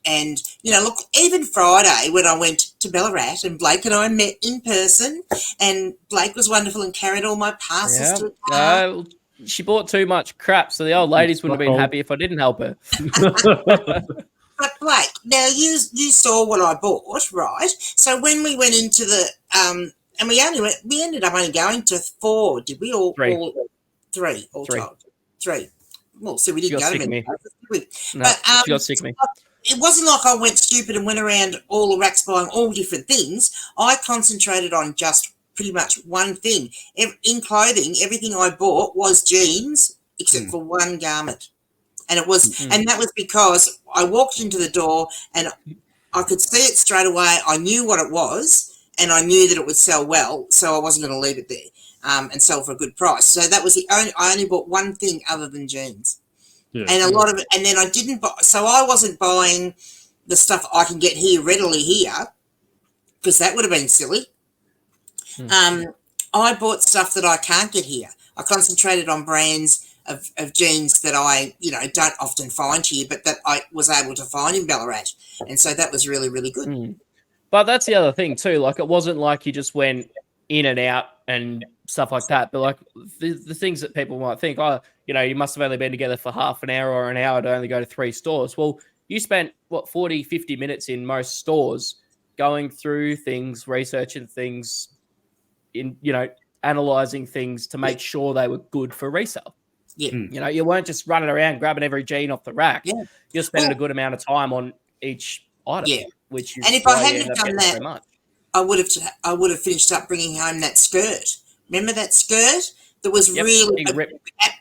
And, look, even Friday when I went to Ballarat and Blake and I met in person, and Blake was wonderful and carried all my parcels to the car. She bought too much crap, so the old ladies wouldn't have been happy if I didn't help her. But Blake, now you saw what I bought, right? So when we went into the and we ended up only going to 4, did we? Three. Told. 3. Well, so we didn't go to many places, did we? No, she got sick of me. it wasn't like I went stupid and went around all the racks buying all different things. I concentrated on just pretty much one thing. In clothing, everything I bought was jeans except for one garment. And it was, and that was because I walked into the door and I could see it straight away. I knew what it was and I knew that it would sell well. So I wasn't going to leave it there and sell for a good price. So that was I only bought one thing other than jeans. Yeah, and a lot of it, and then I didn't buy, so I wasn't buying the stuff I can get here readily here because that would have been silly. I bought stuff that I can't get here. I concentrated on brands of jeans that I, don't often find here, but that I was able to find in Ballarat. And so that was really, really good. But that's the other thing too. Like, it wasn't like you just went in and out and stuff like that. But like the things that people might think, you must have only been together for half an hour or an hour to only go to 3 stores. Well, you spent 40, 50 minutes in most stores going through things, researching things, analyzing things to make sure they were good for resale. Yeah. You weren't just running around grabbing every jean off the rack. Yeah. You're spending a good amount of time on each item. Yeah. Which is, and if I hadn't done that, I would have finished up bringing home that skirt. Remember that skirt that was really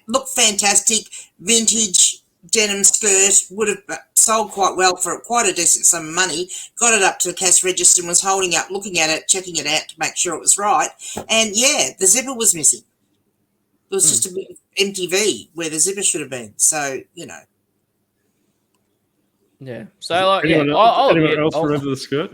looked fantastic, vintage denim skirt, would have sold quite well for quite a decent sum of money. Got it up to the cash register and was holding up, looking at it, checking it out to make sure it was right. And the zipper was missing. It was just a bit of empty V where the zipper should have been. So, Yeah. So, anyone else remember the skirt?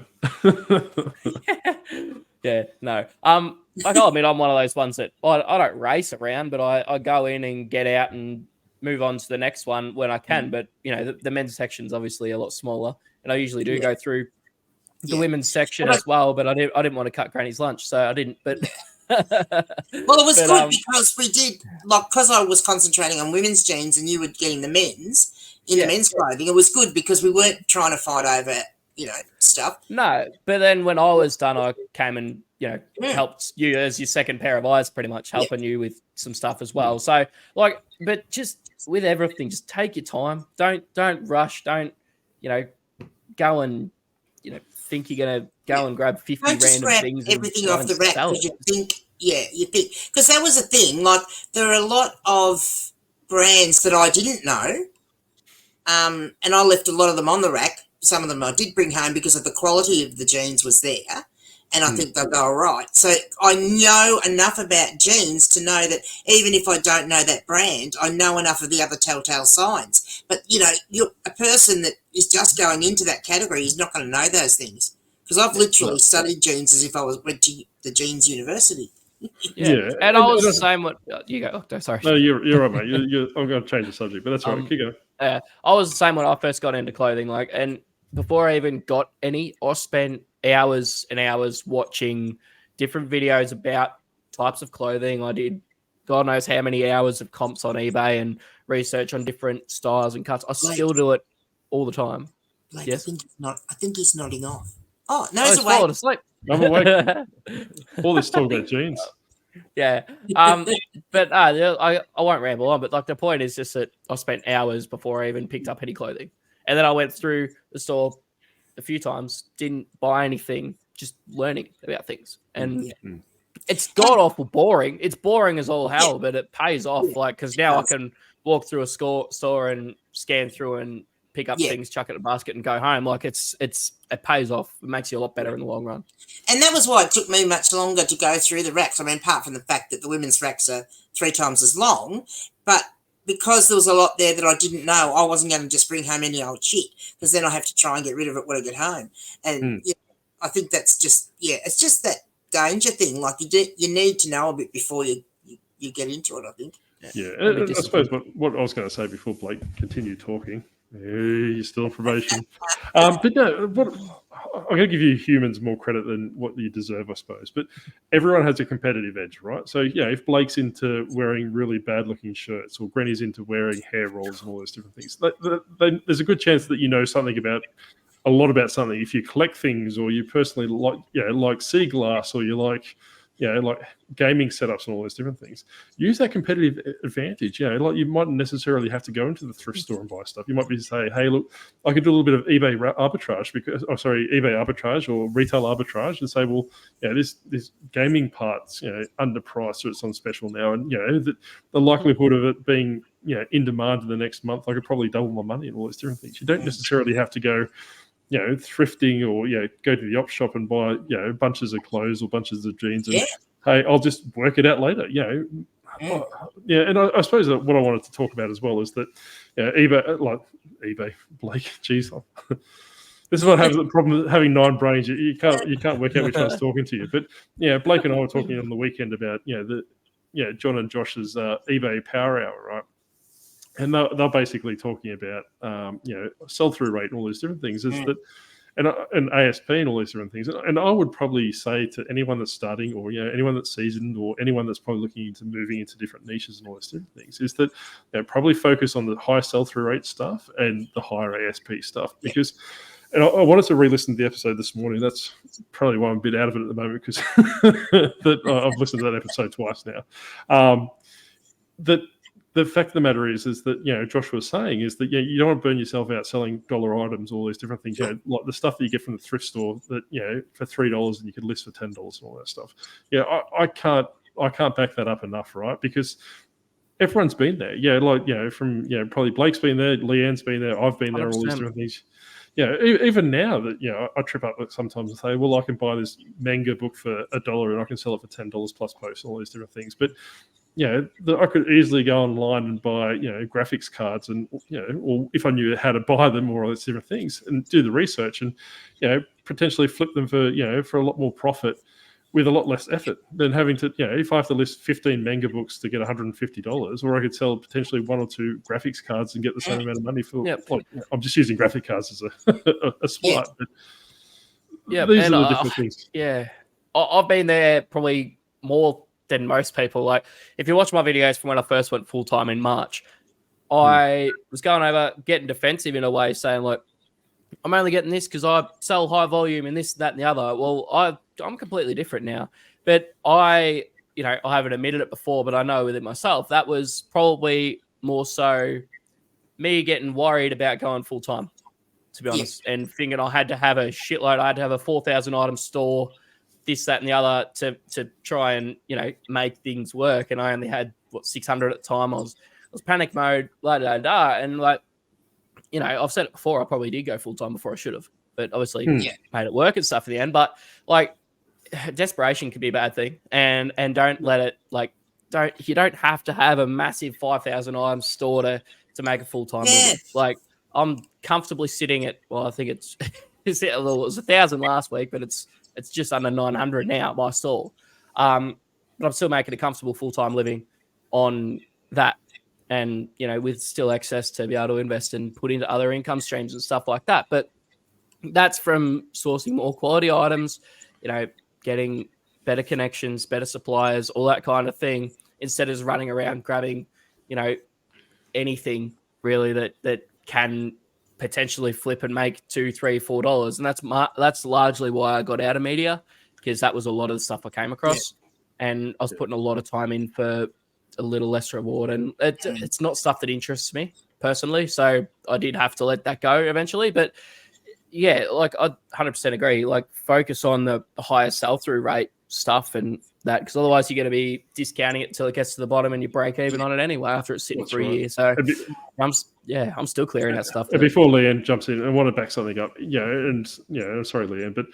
Yeah, no. I'll admit I'm one of those ones that I don't race around, but I go in and get out and move on to the next one when I can. But, the men's section's obviously a lot smaller, and I usually do go through the women's section as well, but I didn't want to cut Granny's lunch, so I didn't. But well, it was good because we did, because I was concentrating on women's jeans and you were getting the men's, the men's clothing, it was good because we weren't trying to fight over, stuff. No, but then when I was done, I came and, helped you as your second pair of eyes, pretty much helping you with some stuff as well. So, but just with everything, just take your time. Don't rush. Don't, go and, think you're going to go and grab 50 random things. Everything off the rack because you think, because that was a thing. Like, there are a lot of brands that I didn't know. And I left a lot of them on the rack. Some of them I did bring home because of the quality of the jeans was there. And I think they'll go all right. So I know enough about jeans to know that even if I don't know that brand, I know enough of the other telltale signs. But, you're a person that is just going into that category is not going to know those things. Because I've literally studied jeans as if I went to the jeans university. Yeah. And I was the same with you go. Octo, sorry. No, you're right, mate. I'm going to change the subject, but that's all right. Keep going. I was the same when I first got into clothing. And before I even got any, I spent hours and hours watching different videos about types of clothing. I did God knows how many hours of comps on eBay and research on different styles and cuts. I still do it all the time. Blake, yes? I think he's nodding off. Oh, no, he's falling asleep. I'm awake. All this talk about jeans. Yeah. But I won't ramble on, but the point is just that I spent hours before I even picked up any clothing. And then I went through the store a few times, didn't buy anything, just learning about things. And it's god-awful boring. It's boring as all hell, but it pays off. Because now I can walk through a store and scan through and pick up things, chuck it in a basket and go home. It pays off. It makes you a lot better in the long run. And that was why it took me much longer to go through the racks. I mean, apart from the fact that the women's racks are 3 times as long, but because there was a lot there that I didn't know, I wasn't going to just bring home any old shit because then I have to try and get rid of it when I get home. And I think that's just, it's just that danger thing. You need to know a bit before you get into it, I think. Yeah, and I suppose what I was going to say before Blake continued talking, you're still on probation. But no, I'm going to give you humans more credit than what you deserve, I suppose. But everyone has a competitive edge, right? So, if Blake's into wearing really bad-looking shirts or Granny's into wearing hair rolls and all those different things, there's a good chance that you know something about a lot about something. If you collect things or you personally like sea glass or you like like gaming setups and all those different things. Use that competitive advantage. Like you mightn't necessarily have to go into the thrift store and buy stuff. You might be say, hey, look, I could do a little bit of eBay arbitrage eBay arbitrage or retail arbitrage, and say, well, this gaming part's underpriced or it's on special now, and the likelihood of it being in demand in the next month, I could probably double my money and all those different things. You don't necessarily have to go thrifting or go to the op shop and buy bunches of clothes or bunches of jeans and hey, I'll just work it out later. And I suppose that what I wanted to talk about as well is that eBay, Blake, geez, this is what happens. The problem with having 9 brains, you can't work out which one's talking to you. But Blake and I were talking on the weekend about John and Josh's eBay Power Hour, right? And they're basically talking about sell-through rate and all these different things. Is that and ASP and all these different things. And I would probably say to anyone that's starting, or anyone that's seasoned, or anyone that's probably looking into moving into different niches and all those different things, is that probably focus on the high sell-through rate stuff and the higher ASP stuff. Because, and I wanted to re-listen to the episode this morning. That's probably why I'm a bit out of it at the moment, because I've listened to that episode twice now. The fact of the matter is that Josh was saying is that you don't want to burn yourself out selling dollar items, all these different things. Like the stuff that you get from the thrift store that for $3 and you could list for $10 and all that stuff. I can't back that up enough, right? Because everyone's been there. From probably Blake's been there, Leanne's been there, I've been there, 100%. All these different things. Even now that I trip up sometimes and say, well, I can buy this manga book for $1 and I can sell it for $10 plus post, all these different things, but. I could easily go online and buy, graphics cards and, or if I knew how to buy them or all those different things and do the research and, potentially flip them for a lot more profit with a lot less effort than having to, if I have to list 15 manga books to get $150, or I could sell potentially 1 or 2 graphics cards and get the same amount of money for, I'm just using graphic cards as a smart, but these are the different things. Yeah. I've been there probably more than most people. Like if you watch my videos from when I first went full time in March, I was going over getting defensive in a way, saying like, I'm only getting this because I sell high volume and this, that, and the other. Well, I'm completely different now. But I haven't admitted it before, but I know within myself that was probably more so me getting worried about going full time, to be honest, and thinking I had to have a shitload. I had to have a 4,000 item store, this, that, and the other to try and, make things work. And I only had 600 at the time. I was panic mode, and like, I've said it before, I probably did go full time before I should have, but obviously made it work and stuff in the end. But like desperation can be a bad thing, and don't let it you don't have to have a massive 5,000 item store to make a full time. Like I'm comfortably sitting at, I think it was 1,000 last week, but it's just under 900 now at my stall. But I'm still making a comfortable full-time living on that. And, with still access to be able to invest and put into other income streams and stuff like that. But that's from sourcing more quality items, getting better connections, better suppliers, all that kind of thing, instead of running around grabbing, anything really that can potentially flip and make $2, $3, $4. And that's largely why I got out of media, because that was a lot of the stuff I came across. And I was putting a lot of time in for a little less reward. And it's not stuff that interests me personally. So I did have to let that go eventually. But yeah, like I 100% agree. Like focus on the higher sell-through rate stuff and that, because otherwise you're going to be discounting it until it gets to the bottom and you break even on it anyway after it's sitting for a year. So I'm still clearing that stuff. Before Leanne jumps in, I want to back something up. I'm sorry, Leanne, but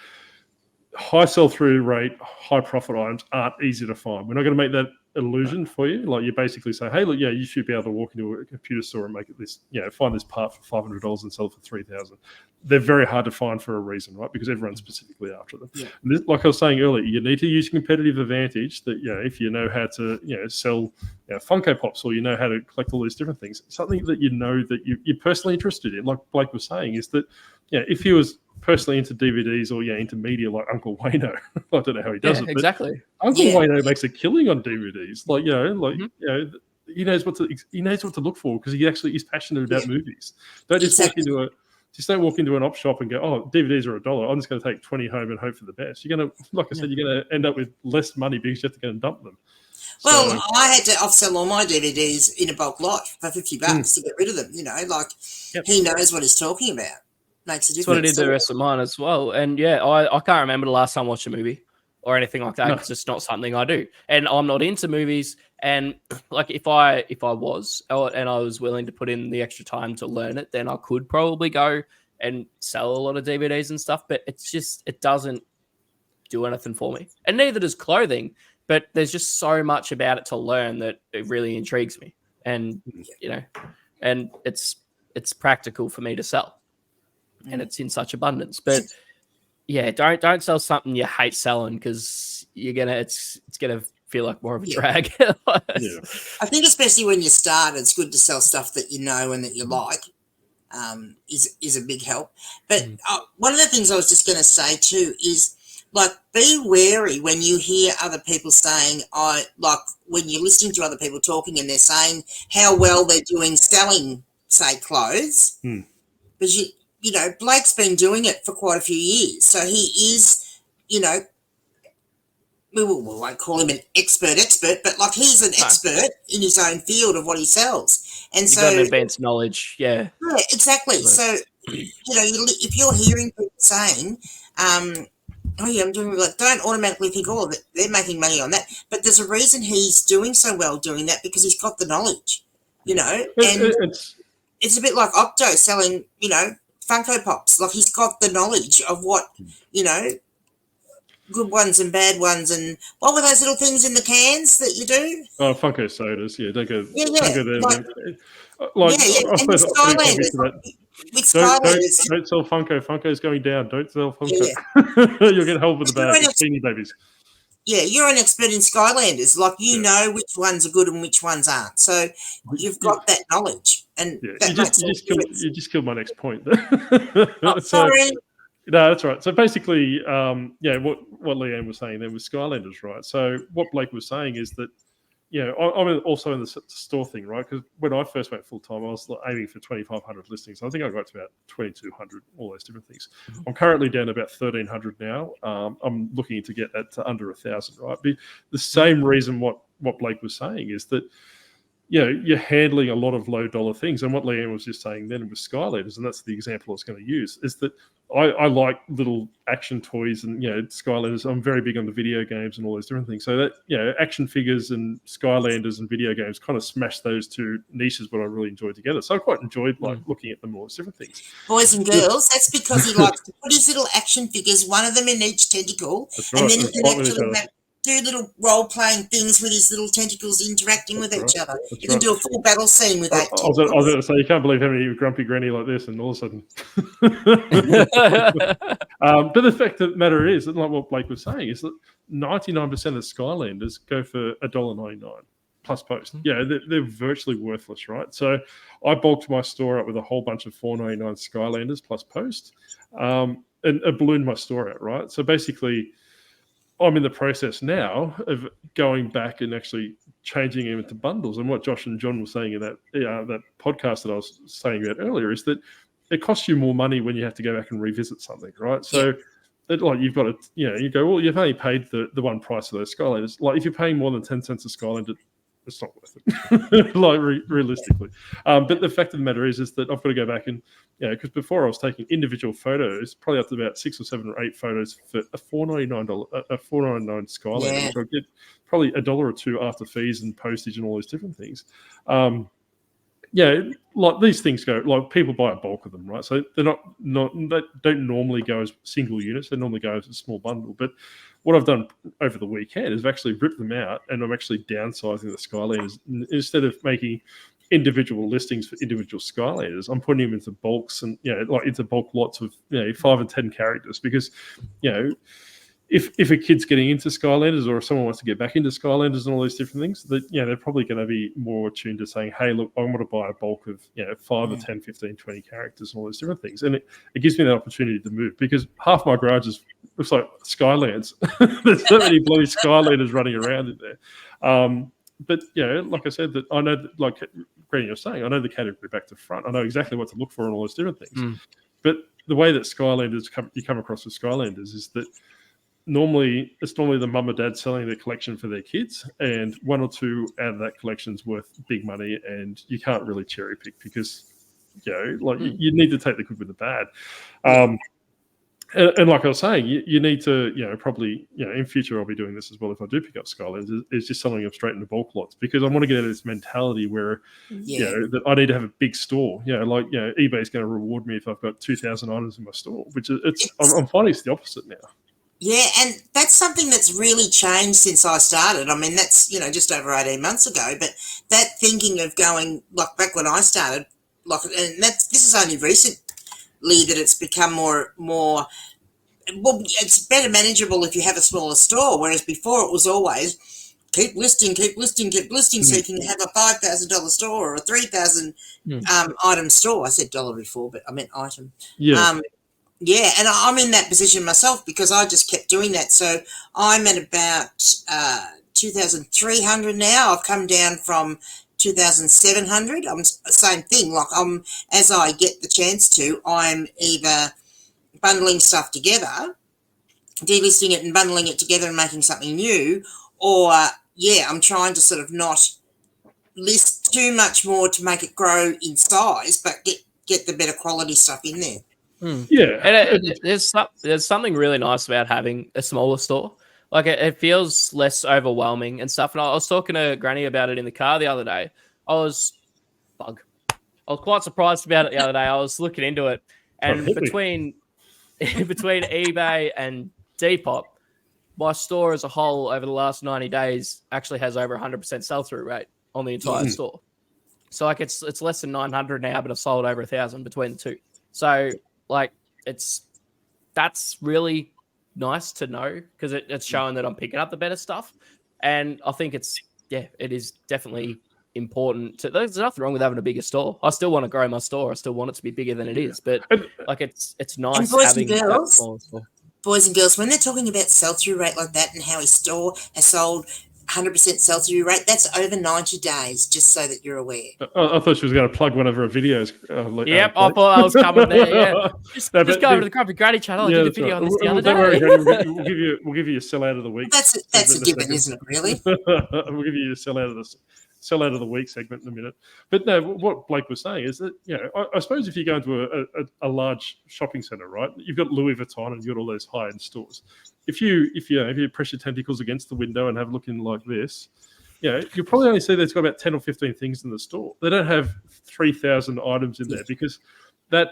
high sell-through rate, high profit items aren't easy to find. We're not going to make that illusion for you. Like you basically say, hey, look, you should be able to walk into a computer store and make it this, find this part for $500 and sell it for $3,000. They're very hard to find for a reason, right? Because everyone's specifically after them. Yeah. And this, like I was saying earlier, you need to use competitive advantage that, if you know how to, sell Funko Pops, or you know how to collect all these different things, something that that you're personally interested in, like Blake was saying, is that, if he was personally into DVDs or into media like Uncle Wayno, I don't know how he does it. Exactly. Uncle Wayno makes a killing on DVDs. He knows what to look for because he actually is passionate about movies. Don't just walk into Just don't walk into an op shop and go, oh, DVDs are $1. I'm just going to take 20 home and hope for the best. You're going to, like I said, you're going to end up with less money because you have to go and dump them. Well, So, I had to offsell all my DVDs in a bulk lot for $50 to get rid of them. He knows what he's talking about. Makes a difference. That's what I did the rest of mine as well. And I can't remember the last time I watched a movie or anything like that because it's not something I do. And I'm not into movies. And like if I was and I was willing to put in the extra time to learn it, then I could probably go and sell a lot of DVDs and stuff. But it doesn't do anything for me. And neither does clothing. But there's just so much about it to learn that it really intrigues me. And, and it's practical for me to sell. And it's in such abundance. But don't sell something you hate selling because it's gonna feel like more of a drag. I think especially when you start, it's good to sell stuff that you know and that you like. Is a big help. But one of the things I was just going to say too is, like, be wary when you hear other people saying, when you're listening to other people talking and they're saying how well they're doing selling, say, clothes. Because, Blake's been doing it for quite a few years. So he is, we won't call him an expert, but like he's an expert in his own field of what he sells. And You've got an advanced knowledge, Yeah, exactly. Right. So, if you're hearing people saying, I'm doing like, don't automatically think, they're making money on that. But there's a reason he's doing so well doing that because he's got the knowledge, and it's a bit like Octo selling, Funko Pops. Like he's got the knowledge of what, good ones and bad ones. And what were those little things in the cans that you do? Oh, Funko sodas. Yeah, don't go. Yeah. Don't go there. And with Skylanders. With Skylanders. Don't sell Funko. Funko's going down. Don't sell Funko. You'll get held with the bad teeny babies. Yeah, you're an expert in Skylanders. Like, know which ones are good and which ones aren't. So you've got that knowledge. And you just killed my next point. Sorry. No, that's right. So basically, what Leanne was saying there was Skylanders, right? So what Blake was saying is that, I'm also in the store thing, right? Because when I first went full time, I was aiming for 2,500 listings. I think I got to about 2,200, all those different things. I'm currently down to about 1,300 now. I'm looking to get that to under 1,000, right? But the same reason what Blake was saying is that, you're handling a lot of low dollar things. And what Leanne was just saying then with Skylanders, and that's the example I was going to use, is that I like little action toys and, Skylanders. I'm very big on the video games and all those different things. So that, action figures and Skylanders and video games kind of smash those two niches, but I really enjoyed together. So I quite enjoyed looking at them, all those different things. Boys and girls, that's because he likes to put his little action figures, one of them in each tentacle, right. And then he can actually do little role-playing things with his little tentacles interacting with each other. You can do a full battle scene with 8 tentacles. I was going to say, you can't believe how many grumpy granny like this, and all of a sudden. But the fact of the matter is, like what Blake was saying, is that 99% of Skylanders go for $1.99 plus post. They're virtually worthless, right? So I bulked my store up with a whole bunch of $4.99 Skylanders plus post, and I ballooned my store out, right? So basically, I'm in the process now of going back and actually changing them into bundles. And what Josh and John were saying in that podcast that I was saying about earlier is that it costs you more money when you have to go back and revisit something, right? So, you've got to, you go, well, you've only paid the one price of those Skylanders. Like, if you're paying more than 10 cents a Skylander, it's not worth it, realistically. But the fact of the matter is that I've got to go back and, because before I was taking individual photos, probably up to about 6 or 7 or 8 photos for a $4.99 Skylander, which I get probably $1 or $2 after fees and postage and all those different things. Like these things go, like people buy a bulk of them, right? So they're not they don't normally go as single units. They normally go as a small bundle. But what I've done over the weekend is I've actually ripped them out and I'm actually downsizing the Skylanders. Instead of making individual listings for individual Skylanders, I'm putting them into bulks and, into bulk lots of, 5 and 10 characters because, if a kid's getting into Skylanders or if someone wants to get back into Skylanders and all these different things, that they're probably going to be more attuned to saying, hey, look, I want to buy a bulk of 5 or 10, 15, 20 characters and all those different things. And it gives me that opportunity to move because half my garage looks like Skylands. There's so many bloody Skylanders running around in there. But like I said, that I know, like Granny was saying, I know the category back to front. I know exactly what to look for and all those different things. But the way that you come across with Skylanders is that normally the mum or dad selling their collection for their kids, and one or two out of that collection's worth big money, and you can't really cherry pick because you need to take the good with the bad. And like I was saying, you need to, probably, in future I'll be doing this as well if I do pick up Skylanders, is just selling them straight into bulk lots, because I want to get out of this mentality where, that I need to have a big store. eBay is going to reward me if I've got 2,000 items in my store, which I'm finding it's the opposite now. Yeah, and that's something that's really changed since I started. I mean, that's, just over 18 months ago, but that thinking of going, like back when I started, and this is only recently that it's become more, well, it's better manageable if you have a smaller store, whereas before it was always keep listing, so you can have a $5,000 store or a 3,000 item store. I said dollar before, but I meant item. Yeah. And I'm in that position myself because I just kept doing that. So I'm at about 2,300 now. I've come down from 2,700. I'm same thing. As I get the chance to, I'm either bundling stuff together, delisting it and bundling it together and making something new, or I'm trying to sort of not list too much more to make it grow in size, but get the better quality stuff in there. Yeah, and there's something really nice about having a smaller store. Like it feels less overwhelming and stuff. And I was talking to Granny about it in the car the other day. I was quite surprised about it the other day. I was looking into it, and between eBay and Depop, my store as a whole over the last 90 days actually has over 100% sell-through rate on the entire store. So it's less than 900 now, but I've sold over 1,000 between the two. So that's really nice to know, because it's showing that I'm picking up the better stuff. And I think it is definitely important there's nothing wrong with having a bigger store. I still want to grow my store. I still want it to be bigger than it is, but it's nice having that smaller store. Boys and girls, when they're talking about sell-through rate like that and how his store has sold 100% sell-through rate, that's over 90 days, just so that you're aware. I thought she was going to plug one of her videos. Yep, I thought I was coming there, yeah. Just go over to the Grumpy Granny channel. I did a video on this the other day. Don't worry, we'll give you a sell out of the week. That's a given, isn't it, really? We'll give you a sell out of the week segment in a minute. But no, what Blake was saying is that, I suppose if you go into a large shopping centre, right, you've got Louis Vuitton and you've got all those high-end stores. If you press your tentacles against the window and have a look in like this, you'll probably only see there's got about 10 or 15 things in the store. They don't have 3,000 items in there, because that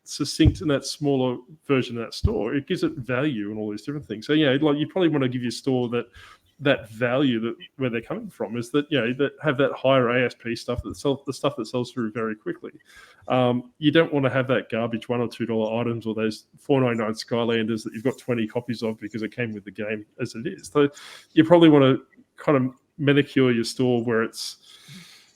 succinct and that smaller version of that store, it gives it value and all these different things. So, you probably want to give your store that value where they're coming from, is that that have that higher ASP stuff the stuff that sells through very quickly. You don't want to have that garbage $1 or $2 items, or those $4.99 Skylanders that you've got 20 copies of because it came with the game as it is. So you probably want to kind of manicure your store where it's,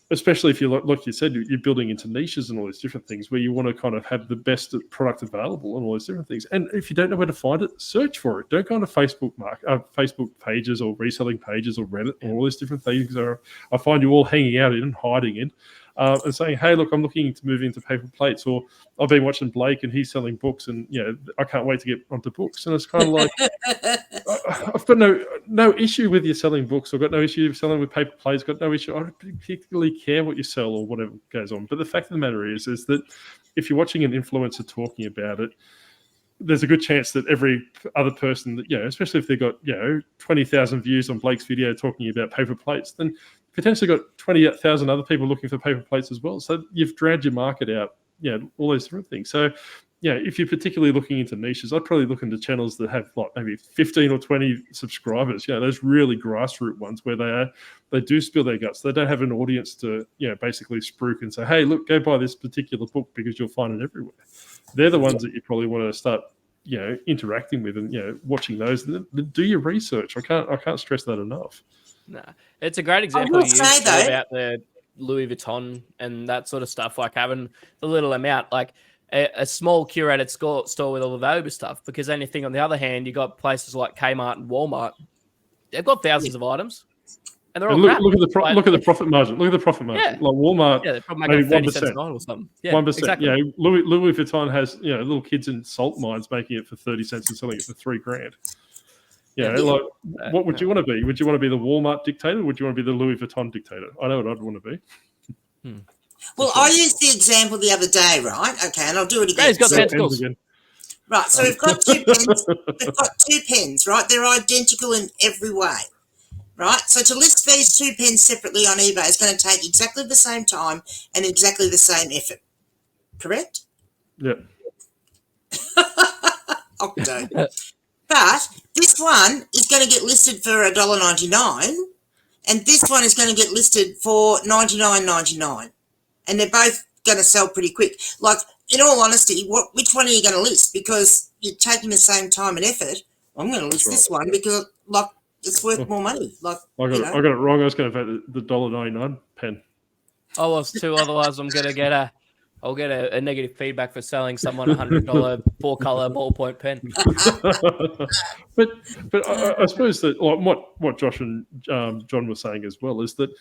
especially if you're, like you said, you're building into niches and all these different things, where you want to kind of have the best product available and all these different things. And if you don't know where to find it, search for it. Don't go on to Facebook pages or reselling pages or Reddit and all these different things. I find you all hanging out in and hiding in. And saying, hey, look, I'm looking to move into paper plates, or I've been watching Blake and he's selling books, and I can't wait to get onto books. And it's kind of like, I've got no issue with you selling books. I've got no issue with selling with paper plates. Got no issue. I don't particularly care what you sell or whatever goes on. But the fact of the matter is that if you're watching an influencer talking about it, there's a good chance that every other person that, especially if they've got, 20,000 views on Blake's video talking about paper plates, then potentially got 20,000 other people looking for paper plates as well. So you've drowned your market out, all those different things. So, if you're particularly looking into niches, I'd probably look into channels that have like maybe 15 or 20 subscribers, those really grassroots ones where they do spill their guts. They don't have an audience to, basically spruik and say, hey, look, go buy this particular book because you'll find it everywhere. They're the ones that you probably want to start, interacting with and, watching those. Do your research. I can't stress that enough. Nah, it's a great example you used about the Louis Vuitton and that sort of stuff, like having the little amount, like a small curated store with all the valuable stuff. Because anything on the other hand, you got places like Kmart and Walmart, they've got thousands of items. And they're all And look, crap. look at the profit margin. Look at the profit margin. Yeah. Like Walmart, Yeah, they're probably making 30 cents a night or something. Yeah, 1%. exactly. Yeah, Louis Vuitton has little kids in salt mines making it for 30 cents and selling it for $3,000. Like what would you want to be? Would you want to be the Walmart dictator? Or would you want to be the Louis Vuitton dictator? I know what I'd want to be. Well, I used the example the other day, right? Okay, and I'll do it again. He's got tentacles. Right, so we've got 2 pens. We've got 2 pens, right? They're identical in every way, right? So to list these 2 pens separately on eBay is going to take exactly the same time and exactly the same effort. Correct? Yep. Octo. But this one is going to get listed for $1.99, and this one is going to get listed for $99.99, and they're both going to sell pretty quick. Like, in all honesty, which one are you going to list? Because you're taking the same time and effort. I'm going to list this one because, like, it's worth more money. Like, I got it wrong. I was going to vote the $1.99 pen. I was too. Otherwise, I'll get a negative feedback for selling someone a $100 4-color ballpoint pen. but I suppose that what Josh and John were saying as well is that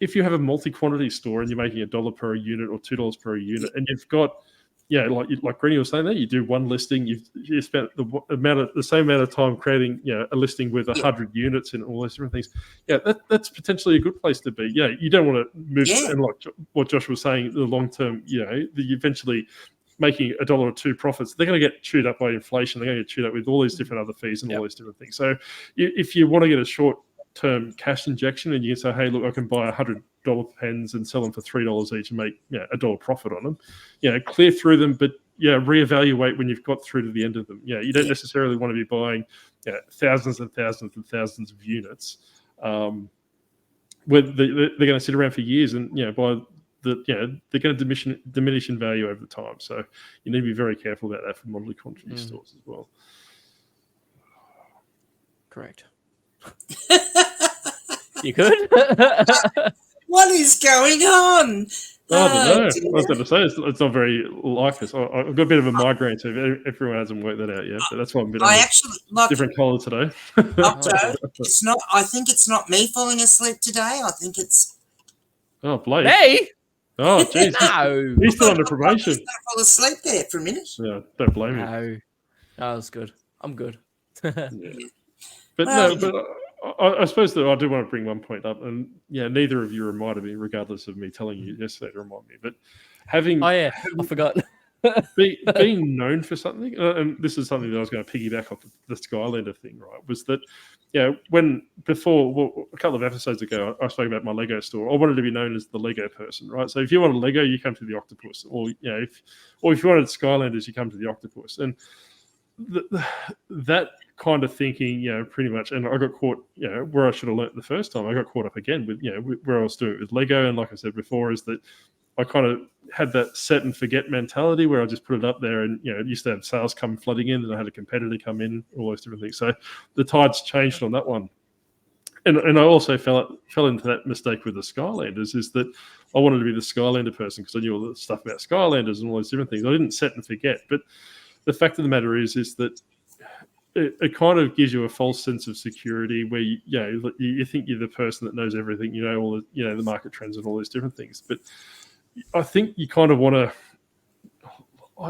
if you have a multi-quantity store and you're making $1 per unit or $2 per unit, and you've got like Greeny was saying there, you do one listing, you spent the same amount of time creating a listing with 100 units and all those different things. That's potentially a good place to be. You don't want to move, and like what Josh was saying, the long term, eventually making $1 or $2 profits, they're going to get chewed up by inflation. They're going to get chewed up with all these different other fees and all these different things. So if you want to get a short-term cash injection and you can say, hey, look, I can buy $100 pens and sell them for $3 each and make $1 profit on them, clear through them, but reevaluate when you've got through to the end of them. You don't necessarily want to be buying thousands and thousands and thousands of units where they're going to sit around for years, and by they're going to diminish in value over time. So you need to be very careful about that for multi-quantity stores as well. Correct. You could? What is going on? I don't know. I was going to say it's not very lifeless. I've got a bit of a migraine, so everyone hasn't worked that out yet. But that's why I'm a bit different colour today. Octo, it's not. I think it's not me falling asleep today. I think it's. Oh, Blake. Hey. Oh, jeez. No. He's still under probation. I fall asleep there for a minute. Yeah, don't blame him. No, that's good. I'm good. But I suppose that I do want to bring one point up, and neither of you reminded me, regardless of me telling you yesterday to remind me. But I forgot. being known for something, and this is something that I was going to piggyback off the Skylander thing, right? Was that before a couple of episodes ago, I spoke about my Lego store. I wanted to be known as the Lego person, right? So if you want a Lego, you come to the Octopus, or if you wanted Skylanders, you come to the Octopus, and that kind of thinking, pretty much. And I got caught, where I should have learnt the first time. I got caught up again with, where I was doing it with Lego. And like I said before, is that I kind of had that set and forget mentality where I just put it up there, and it used to have sales come flooding in, and I had a competitor come in, all those different things. So the tides changed on that one. And I also fell into that mistake with the Skylanders, is that I wanted to be the Skylander person because I knew all the stuff about Skylanders and all those different things. I didn't set and forget, but the fact of the matter is that it kind of gives you a false sense of security where you think you're the person that knows everything, all the the market trends and all those different things. But I think you kind of want to.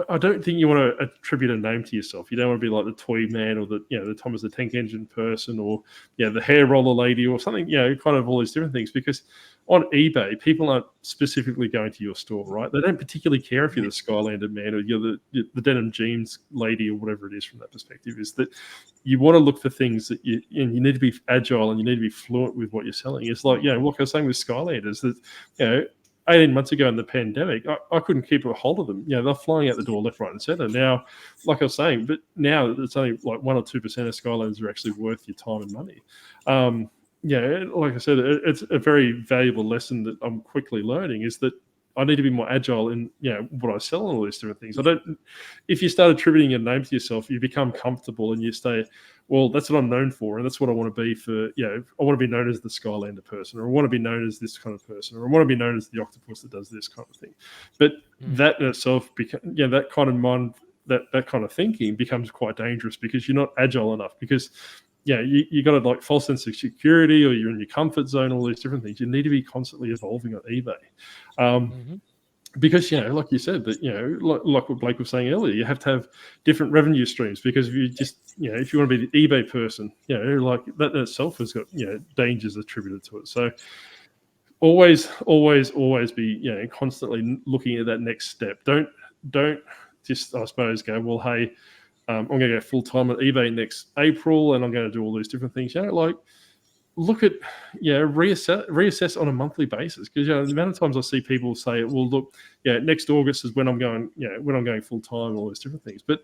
I don't think you want to attribute a name to yourself. You don't want to be like the toy man or the Thomas the Tank Engine person or the hair roller lady or something. Kind of all these different things, because on eBay people aren't specifically going to your store, right? They don't particularly care if you're the Skylander man or you're the denim jeans lady or whatever it is. From that perspective, is that you want to look for things that you need to be agile and you need to be fluent with what you're selling. It's like what I was saying with Skylanders, that 18 months ago in the pandemic, I couldn't keep a hold of them. They're flying out the door left, right, and centre. Now, like I was saying, but now it's only like 1 or 2% of Skylanders are actually worth your time and money. Like I said, it's a very valuable lesson that I'm quickly learning, is that I need to be more agile in what I sell and all these different things. If you start attributing a name to yourself, you become comfortable and you stay, well, that's what I'm known for, and that's what I want to be for. I want to be known as the Skylander person, or I want to be known as this kind of person, or I want to be known as the Octopus that does this kind of thing. But that in itself, that kind of mind, that kind of thinking becomes quite dangerous, because you're not agile enough. Because you got a like false sense of security, or you're in your comfort zone, all these different things. You need to be constantly evolving on eBay. Because, like you said, that, like what Blake was saying earlier, you have to have different revenue streams, because if you just, if you want to be the eBay person, like that in itself has got, dangers attributed to it. So always be, constantly looking at that next step. Don't just, I suppose, go, well, hey, I'm going to go full time at eBay next April, and I'm going to do all these different things. Like, look at, reassess on a monthly basis, because the amount of times I see people say, well, look, next August is when I'm going, when I'm going full time, all those different things. But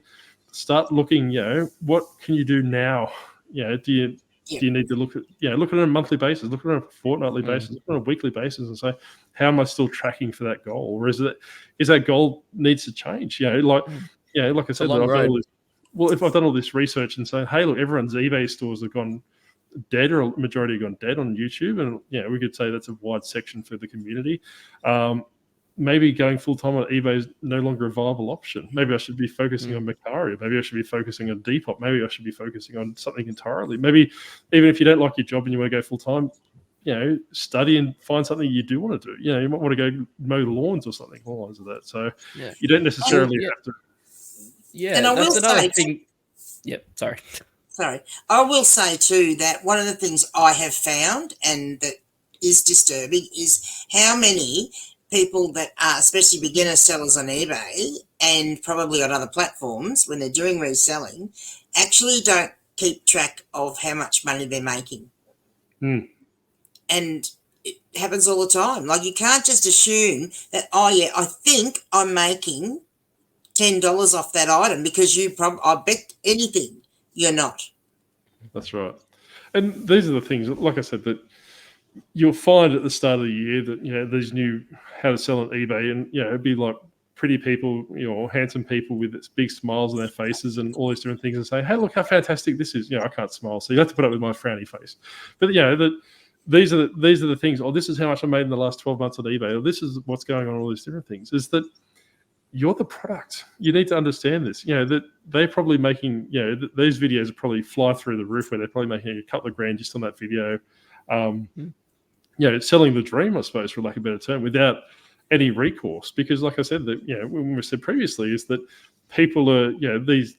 start looking, what can you do now? Do you need to look at it on a monthly basis, look at it on a fortnightly basis, look at it on a weekly basis, and say, how am I still tracking for that goal, or is that goal needs to change? Like I said, if I've done all this research and say, hey, look, everyone's eBay stores have gone dead, or a majority have gone dead on YouTube, and we could say that's a wide section for the community. Maybe going full time on eBay is no longer a viable option. Maybe I should be focusing on Mercari. Maybe I should be focusing on Depop. Maybe I should be focusing on something entirely. Maybe even if you don't like your job and you want to go full time, study and find something you do want to do. You might want to go mow lawns or something along the lines of that. So you don't necessarily have to. Yeah, and I that's will another say thing. Yep, sorry. I will say too that one of the things I have found, and that is disturbing, is how many people that are, especially beginner sellers on eBay and probably on other platforms when they're doing reselling, actually don't keep track of how much money they're making. And it happens all the time. Like, you can't just assume that, I think I'm making $10 off that item, because I bet anything you're not. That's right. And these are the things, like I said, that you'll find at the start of the year that, these new how to sell on eBay, and, it'd be like pretty people, handsome people with big smiles on their faces and all these different things, and say, hey, look how fantastic this is. I can't smile, so you have to put up with my frowny face. But, these are the things, this is how much I made in the last 12 months on eBay, or this is what's going on, all these different things, is that you're the product. You need to understand this. That they're probably making, these videos are probably fly through the roof, where they're probably making a couple of grand just on that video. Selling the dream, I suppose, for lack of a better term, without any recourse. Because, like I said, that when we said previously, is that people are, these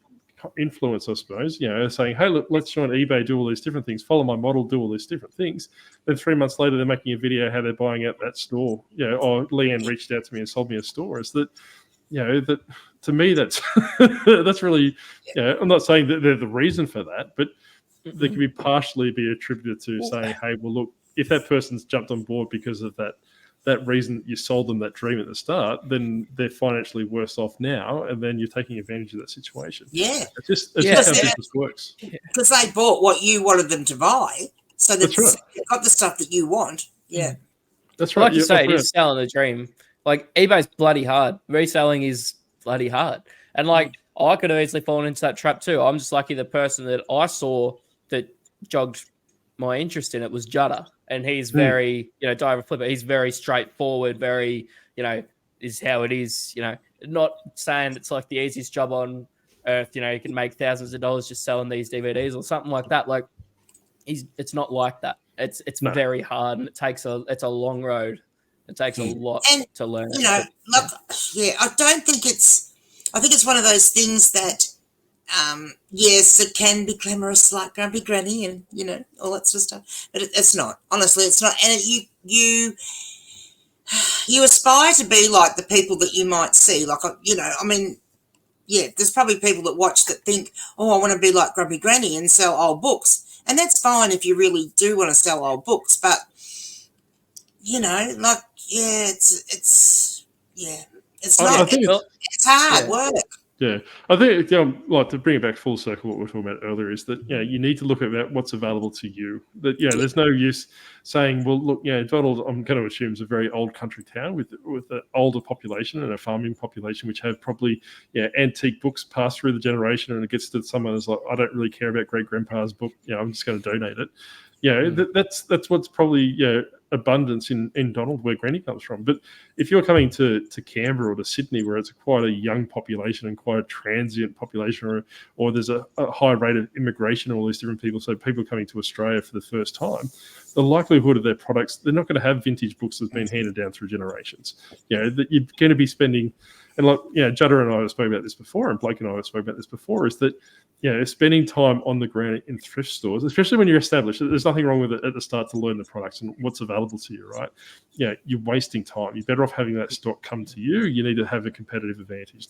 influence, I suppose, are saying, hey, look, let's join eBay, do all these different things, follow my model, do all these different things. Then 3 months later, they're making a video how they're buying out that store. Or Leanne reached out to me and sold me a store. Is that, that to me, that's that's really, I'm not saying that they're the reason for that, but they can be partially be attributed to saying, hey, well, look, if that person's jumped on board because of that reason you sold them that dream at the start, then they're financially worse off now, and then you're taking advantage of that situation. Yeah. It's just how business works. Because they bought what you wanted them to buy, so they've got the stuff that you want. Yeah. That's right. Like you say, it is selling the dream. Like, eBay's bloody hard. Reselling is bloody hard. And, like, I could have easily fallen into that trap too. I'm just lucky the person that I saw that jogged my interest in it was Judder. And he's very, diver flipper. He's very straightforward, very, is how it is, not saying it's like the easiest job on earth. You can make thousands of dollars just selling these DVDs or something like that. Like, it's not like that. It's very hard, and it's a long road. It takes a lot to learn. I don't think I think it's one of those things that, yes, it can be glamorous, like Grumpy Granny and, all that sort of stuff. But it's not. Honestly, it's not. And you aspire to be like the people that you might see. Like, there's probably people that watch that think, I want to be like Grumpy Granny and sell old books. And that's fine if you really do want to sell old books. But, it's not. It's hard work. Yeah, I think to bring it back full circle, what we were talking about earlier is that you need to look at what's available to you. That there's no use saying, well, look, Donald, I'm going to assume is a very old country town with an older population and a farming population, which have probably antique books passed through the generation, and it gets to someone who's like, I don't really care about great grandpa's book. I'm just going to donate it. That's what's probably abundance in Donald, where Granny comes from. But if you're coming to Canberra or to Sydney, where it's quite a young population and quite a transient population, or there's a high rate of immigration and all these different people, so people coming to Australia for the first time, the likelihood of their products, they're not going to have vintage books that's been handed down through generations. That you're going to be spending, and Judder and I have spoken about this before, and Blake and I have spoken about this before, is that spending time on the ground in thrift stores, especially when you're established, there's nothing wrong with it at the start to learn the products and what's available to you, right? You're wasting time. You're better off having that stock come to you. You need to have a competitive advantage.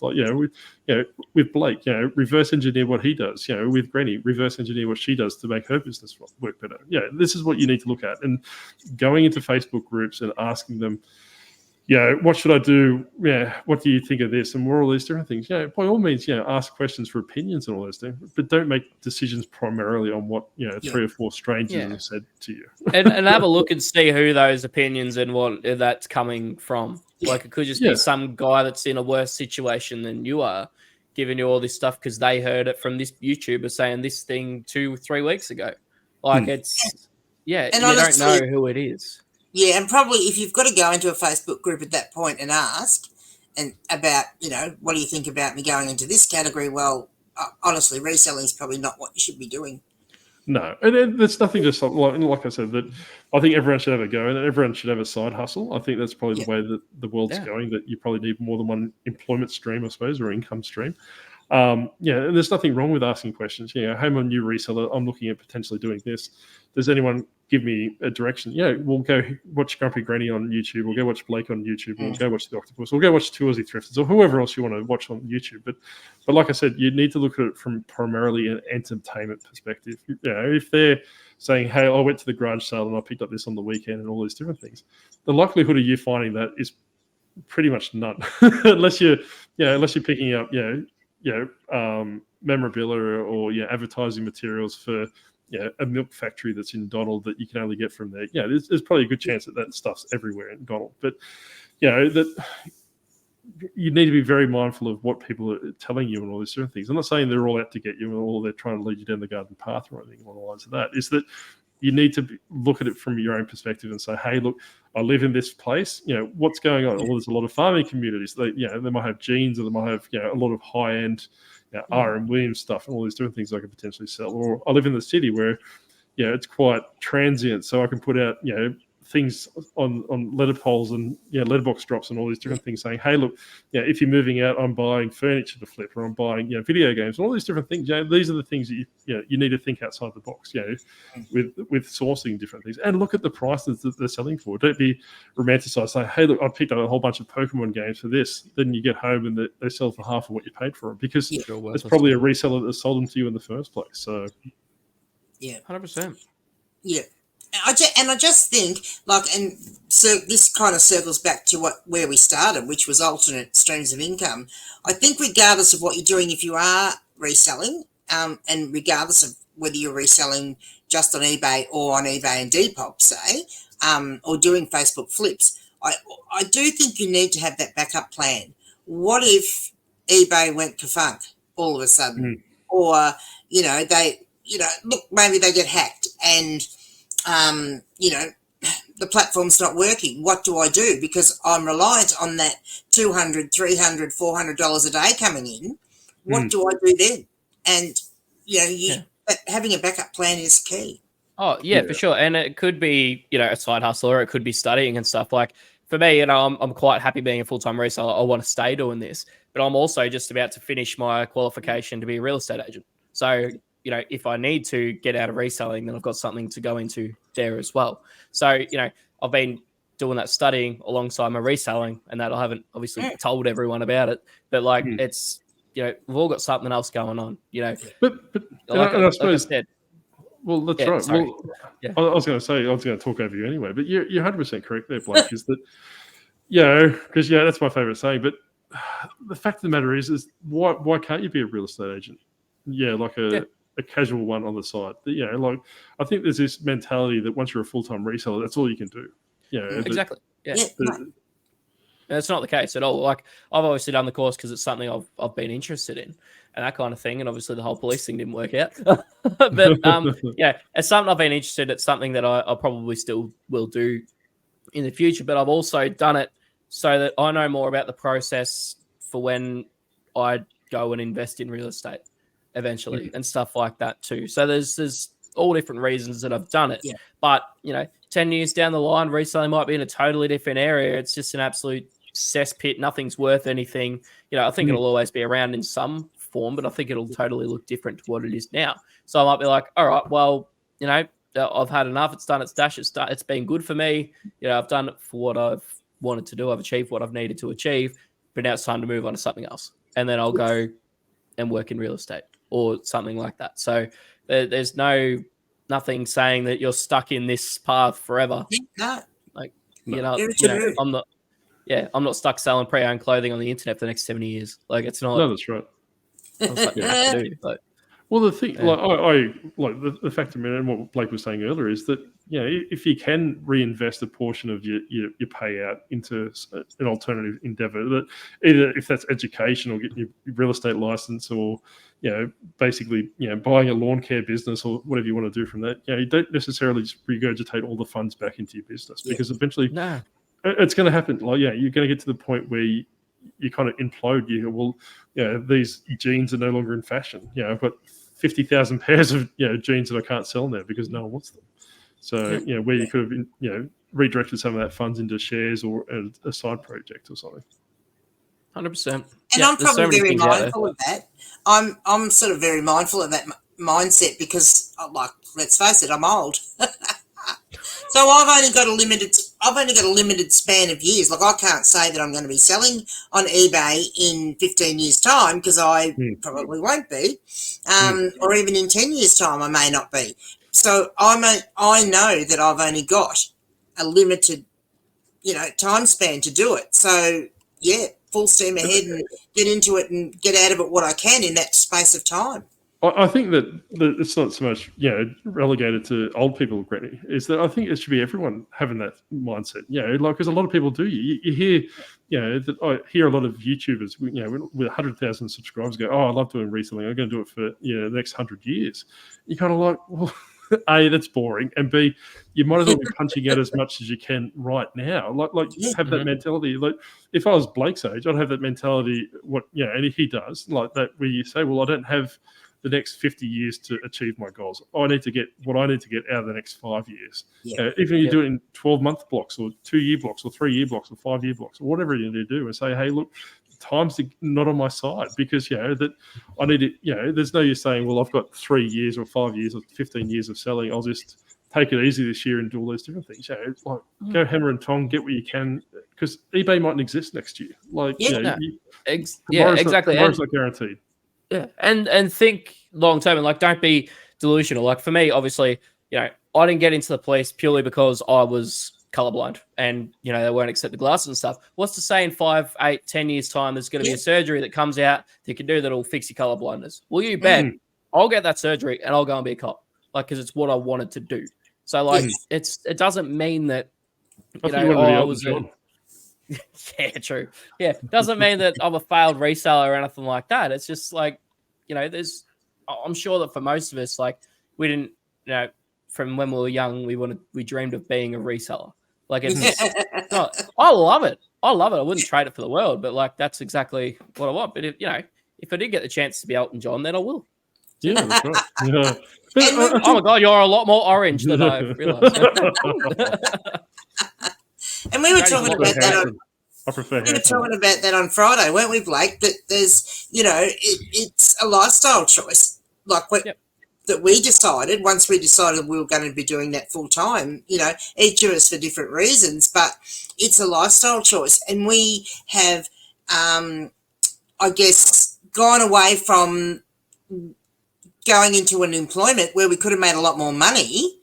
With Blake, reverse engineer what he does. With Granny, reverse engineer what she does to make her business work better. This is what you need to look at. And going into Facebook groups and asking them, what should I do? What do you think of this? And all these different things. By all means, ask questions for opinions and all those things, but don't make decisions primarily on what 3 or 4 strangers have said to you. and have a look and see who those opinions and what that's coming from. Like it could just be some guy that's in a worse situation than you are, giving you all this stuff because they heard it from this YouTuber saying this thing 2-3 weeks ago. Like it's and you honestly, don't know who it is. Yeah, and probably if you've got to go into a Facebook group at that point and ask and about, what do you think about me going into this category? Well, honestly, reselling is probably not what you should be doing. No, and there's nothing just like I said, that I think everyone should have a go and everyone should have a side hustle. I think that's probably the way that the world's going, that you probably need more than one employment stream, I suppose, or income stream. And there's nothing wrong with asking questions. Hey, I'm a new reseller. I'm looking at potentially doing this. Does anyone give me a direction? We'll go watch Grumpy Granny on YouTube. We'll go watch Blake on YouTube. We'll go watch the Octopus. We'll go watch Two Aussie Thrifters or whoever else you want to watch on YouTube. But like I said, you need to look at it from primarily an entertainment perspective. If they're saying, hey, I went to the garage sale and I picked up this on the weekend and all these different things, the likelihood of you finding that is pretty much none, unless you're picking up, memorabilia or advertising materials for a milk factory that's in Donald that you can only get from there. There's probably a good chance that stuff's everywhere in Donald. But that you need to be very mindful of what people are telling you and all these different things. I'm not saying they're all out to get you or they're trying to lead you down the garden path or anything along the lines of that. Is that you need to look at it from your own perspective and say, hey, look, I live in this place. What's going on? Well, there's a lot of farming communities. They might have jeans, or they might have a lot of high end R.M. Williams stuff and all these different things I could potentially sell. Or I live in the city where it's quite transient, so I can put out things on letter poles and letterbox drops and all these different things saying, hey, look, if you're moving out, I'm buying furniture to flip, or I'm buying video games and all these different things. These are the things that you need to think outside the box. With sourcing different things, and look at the prices that they're selling for. Don't be romanticized saying, hey, look, I picked up a whole bunch of Pokemon games for this. Then you get home and they sell for half of what you paid for them, because it's probably a reseller that sold them to you in the first place. So 100%. I just think, so this kind of circles back to where we started, which was alternate streams of income. I think regardless of what you're doing, if you are reselling, and regardless of whether you're reselling just on eBay or on eBay and Depop, say, or doing Facebook flips, I do think you need to have that backup plan. What if eBay went kerfunk all of a sudden, or look, maybe they get hacked and the platform's not working. What do I do? Because I'm reliant on that $200, $300, $400 a day coming in. What do I do then? And, having a backup plan is key. Oh, yeah, for sure. And it could be, a side hustle, or it could be studying and stuff. Like for me, I'm quite happy being a full-time reseller. I want to stay doing this, but I'm also just about to finish my qualification to be a real estate agent. So, if I need to get out of reselling, then I've got something to go into there as well. So, I've been doing that studying alongside my reselling, and that I haven't obviously told everyone about it, but it's, we've all got something else going on, But I suppose, like I said, well, that's right. Sorry. Well, I was going to talk over you anyway, but you're 100% correct there, Blake, is that, because, that's my favorite saying, but the fact of the matter is why can't you be a real estate agent? A casual one on the side. I think there's this mentality that once you're a full-time reseller, that's all you can do. Exactly. It's not the case at all. Like, I've obviously done the course because it's something I've been interested in and that kind of thing. And obviously the whole police thing didn't work out. But it's something I've been interested in. It's something that I probably still will do in the future, but I've also done it so that I know more about the process for when I go and invest in real estate eventually and stuff like that too. So there's all different reasons that I've done it. Yeah. But, 10 years down the line, reselling might be in a totally different area. It's just an absolute cesspit. Nothing's worth anything. I think it'll always be around in some form, but I think it'll totally look different to what it is now. So I might be like, all right, well, I've had enough. It's done its dash. It's been good for me. I've done it for what I've wanted to do. I've achieved what I've needed to achieve, but now it's time to move on to something else. And then I'll go and work in real estate or something like that. So there's nothing saying that you're stuck in this path forever. No. I'm not stuck selling pre-owned clothing on the internet for the next 70 years. Like, it's not. No, that's right. Well, the thing, I like the fact of it, and what Blake was saying earlier is that if you can reinvest a portion of your payout into an alternative endeavor, that either if that's education or get your real estate license, or basically buying a lawn care business or whatever you want to do from that, you don't necessarily just regurgitate all the funds back into your business, because eventually it's going to happen. Like you're going to get to the point where you kind of implode. You go, these jeans are no longer in fashion. I've got 50,000 pairs of jeans that I can't sell now because no one wants them. So where you could have redirected some of that funds into shares or a side project or something. 100%. And I'm probably very mindful of that. I'm sort of very mindful of that mindset because, let's face it, I'm old. So I've only got a limited span of years. Like, I can't say that I'm going to be selling on eBay in 15 years' time, because I probably won't be, or even in 10 years' time I may not be. So I know that I've only got a limited, time span to do it. So full steam ahead and get into it and get out of it what I can in that space of time. I think that it's not so much, relegated to old people, Granny. Is that I think it should be everyone having that mindset. Because a lot of people do. You hear, that I hear a lot of YouTubers, with 100,000 subscribers go, "Oh, I love doing reselling. I'm going to do it for the next 100 years." You're kind of like, well, A, that's boring, and B, you might as well be punching out as much as you can right now. Have that mentality. Like, if I was Blake's age, I'd have that mentality. And he does like that, where you say, "Well, I don't have the next 50 years to achieve my goals. I need to get what I need to get out of the next 5 years." Even if you do it in 12-month blocks or 2-year blocks or 3-year blocks or 5-year blocks or whatever you need to do, and say, "Hey, look, time's not on my side," because that I need it. There's no use saying, "Well, I've got 3 years or 5 years or 15 years of selling. I'll just take it easy this year and do all those different things." Go hammer and tong, get what you can, because eBay mightn't exist next year. Exactly. Tomorrow's not guaranteed. Yeah, and think long term, and don't be delusional. Like, for me, obviously, I didn't get into the police purely because I was colorblind and they won't accept the glasses and stuff. What's to say in 5, 8, 10 years time there's going to be a surgery that comes out that can do that'll fix your color blindness? Well, you bet I'll get that surgery and I'll go and be a cop, because it's what I wanted to do. So it doesn't mean that I was yeah, true. Yeah, doesn't mean that I'm a failed reseller or anything like that. It's just I'm sure that for most of us, we didn't, from when we were young, we dreamed of being a reseller. I love it. I wouldn't trade it for the world, but that's exactly what I want. But if I did get the chance to be Elton John, then I will. Yeah, that's right. Yeah. Oh my God, you're a lot more orange than I realized. And we were talking about that. We were talking about that on Friday, weren't we, Blake? That there's, it's a lifestyle choice, that we decided. Once we decided we were going to be doing that full time, each of us for different reasons, but it's a lifestyle choice, and we have, I guess, gone away from going into an employment where we could have made a lot more money.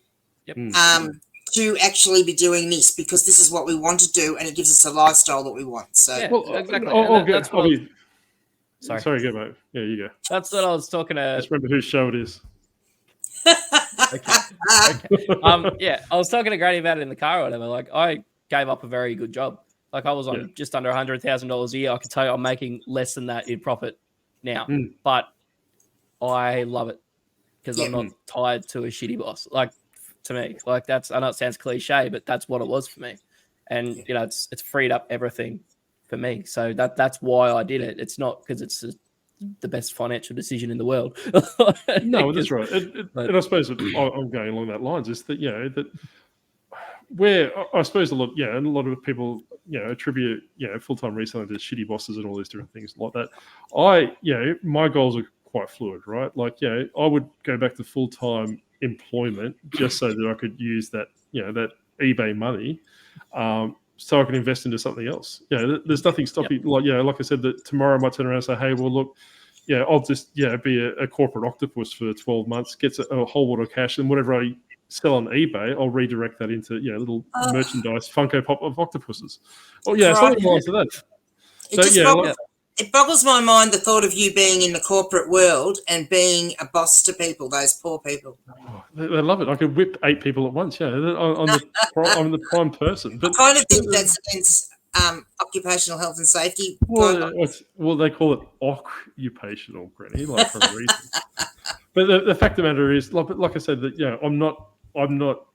To actually be doing this, because this is what we want to do, and it gives us a lifestyle that we want. So exactly. Sorry, go mate. Yeah, you go. That's what I was talking to. Just remember whose show it is. Okay. I was talking to Granny about it in the car or whatever. I gave up a very good job. I was on just under $100,000 a year. I can tell you I'm making less than that in profit now, but I love it because I'm not tied to a shitty boss. To me, that's, I know it sounds cliche, but that's what it was for me. and it's freed up everything for me. So that's why I did it. It's not because it's the best financial decision in the world. No, that's right. And I suppose I'm going along that lines is that that where I suppose a lot of people attribute full-time reselling to shitty bosses and all these different things like that. My goals are quite fluid, right? Like I would go back to full-time employment just so that I could use that that eBay money so I can invest into something else. There's nothing stopping. Like I said, that tomorrow I might turn around and say, hey, well, look, I'll just be a corporate octopus for 12 months, gets a whole lot of cash, and whatever I sell on eBay, I'll redirect that into little merchandise Funko Pop of octopuses. Oh something like that. It boggles my mind, the thought of you being in the corporate world and being a boss to people, those poor people. Oh, they love it. I could whip 8 people at once. I'm the prime person. But I kind of think that's against occupational health and safety. Well, they call it occupational, Granny, like for a reason. But the fact of the matter is, like I said, that I'm not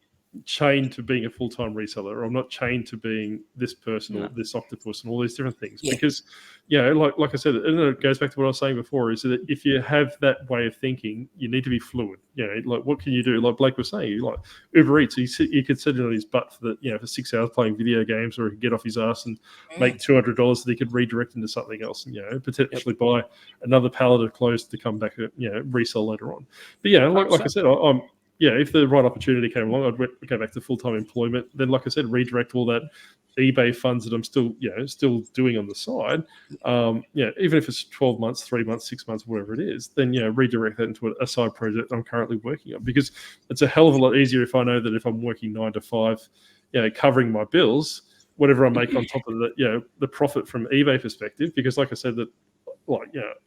chained to being a full-time reseller, or I'm not chained to being this person or this octopus and all these different things. Because like I said, and it goes back to what I was saying before, is that if you have that way of thinking, you need to be fluid. Like what can you do? Like Blake was saying, like Uber Eats, he could sit on his butt for for 6 hours playing video games, or he could get off his ass and make $200 that he could redirect into something else, and potentially buy another pallet of clothes to come back and resell later on. But like I said, I'm if the right opportunity came along, I'd go back to full-time employment. Then, like I said, redirect all that eBay funds that I'm still doing on the side. Even if it's 12 months, 3 months, 6 months, whatever it is, then redirect that into a side project I'm currently working on, because it's a hell of a lot easier if I know that if I'm working 9 to 5, covering my bills, whatever I make on top of the the profit from eBay perspective, because like I said that.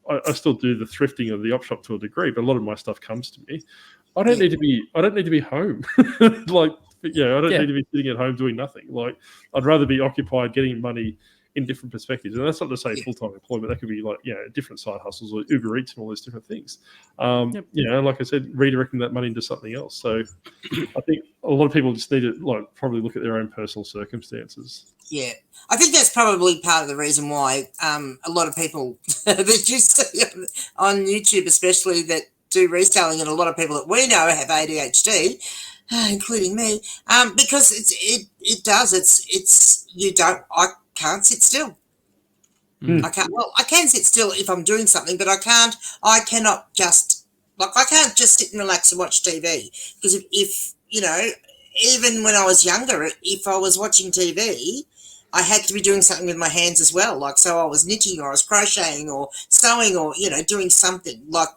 I still do the thrifting of the op shop to a degree, but a lot of my stuff comes to me. I don't need to be home. I don't need to be sitting at home doing nothing. Like, I'd rather be occupied getting money in different perspectives. And that's not to say full-time employment. That could be different side hustles or Uber Eats and all those different things. And like I said, redirecting that money into something else. So I think a lot of people just need to probably look at their own personal circumstances. Yeah, I think that's probably part of the reason why a lot of people that you see on YouTube, especially that do reselling, and a lot of people that we know have ADHD, including me, because I can't sit still. I can sit still if I'm doing something, but I can't just sit and relax and watch TV, because if even when I was younger, if I was watching TV, I had to be doing something with my hands as well. Like, so I was knitting, or I was crocheting, or sewing, or doing something. Like,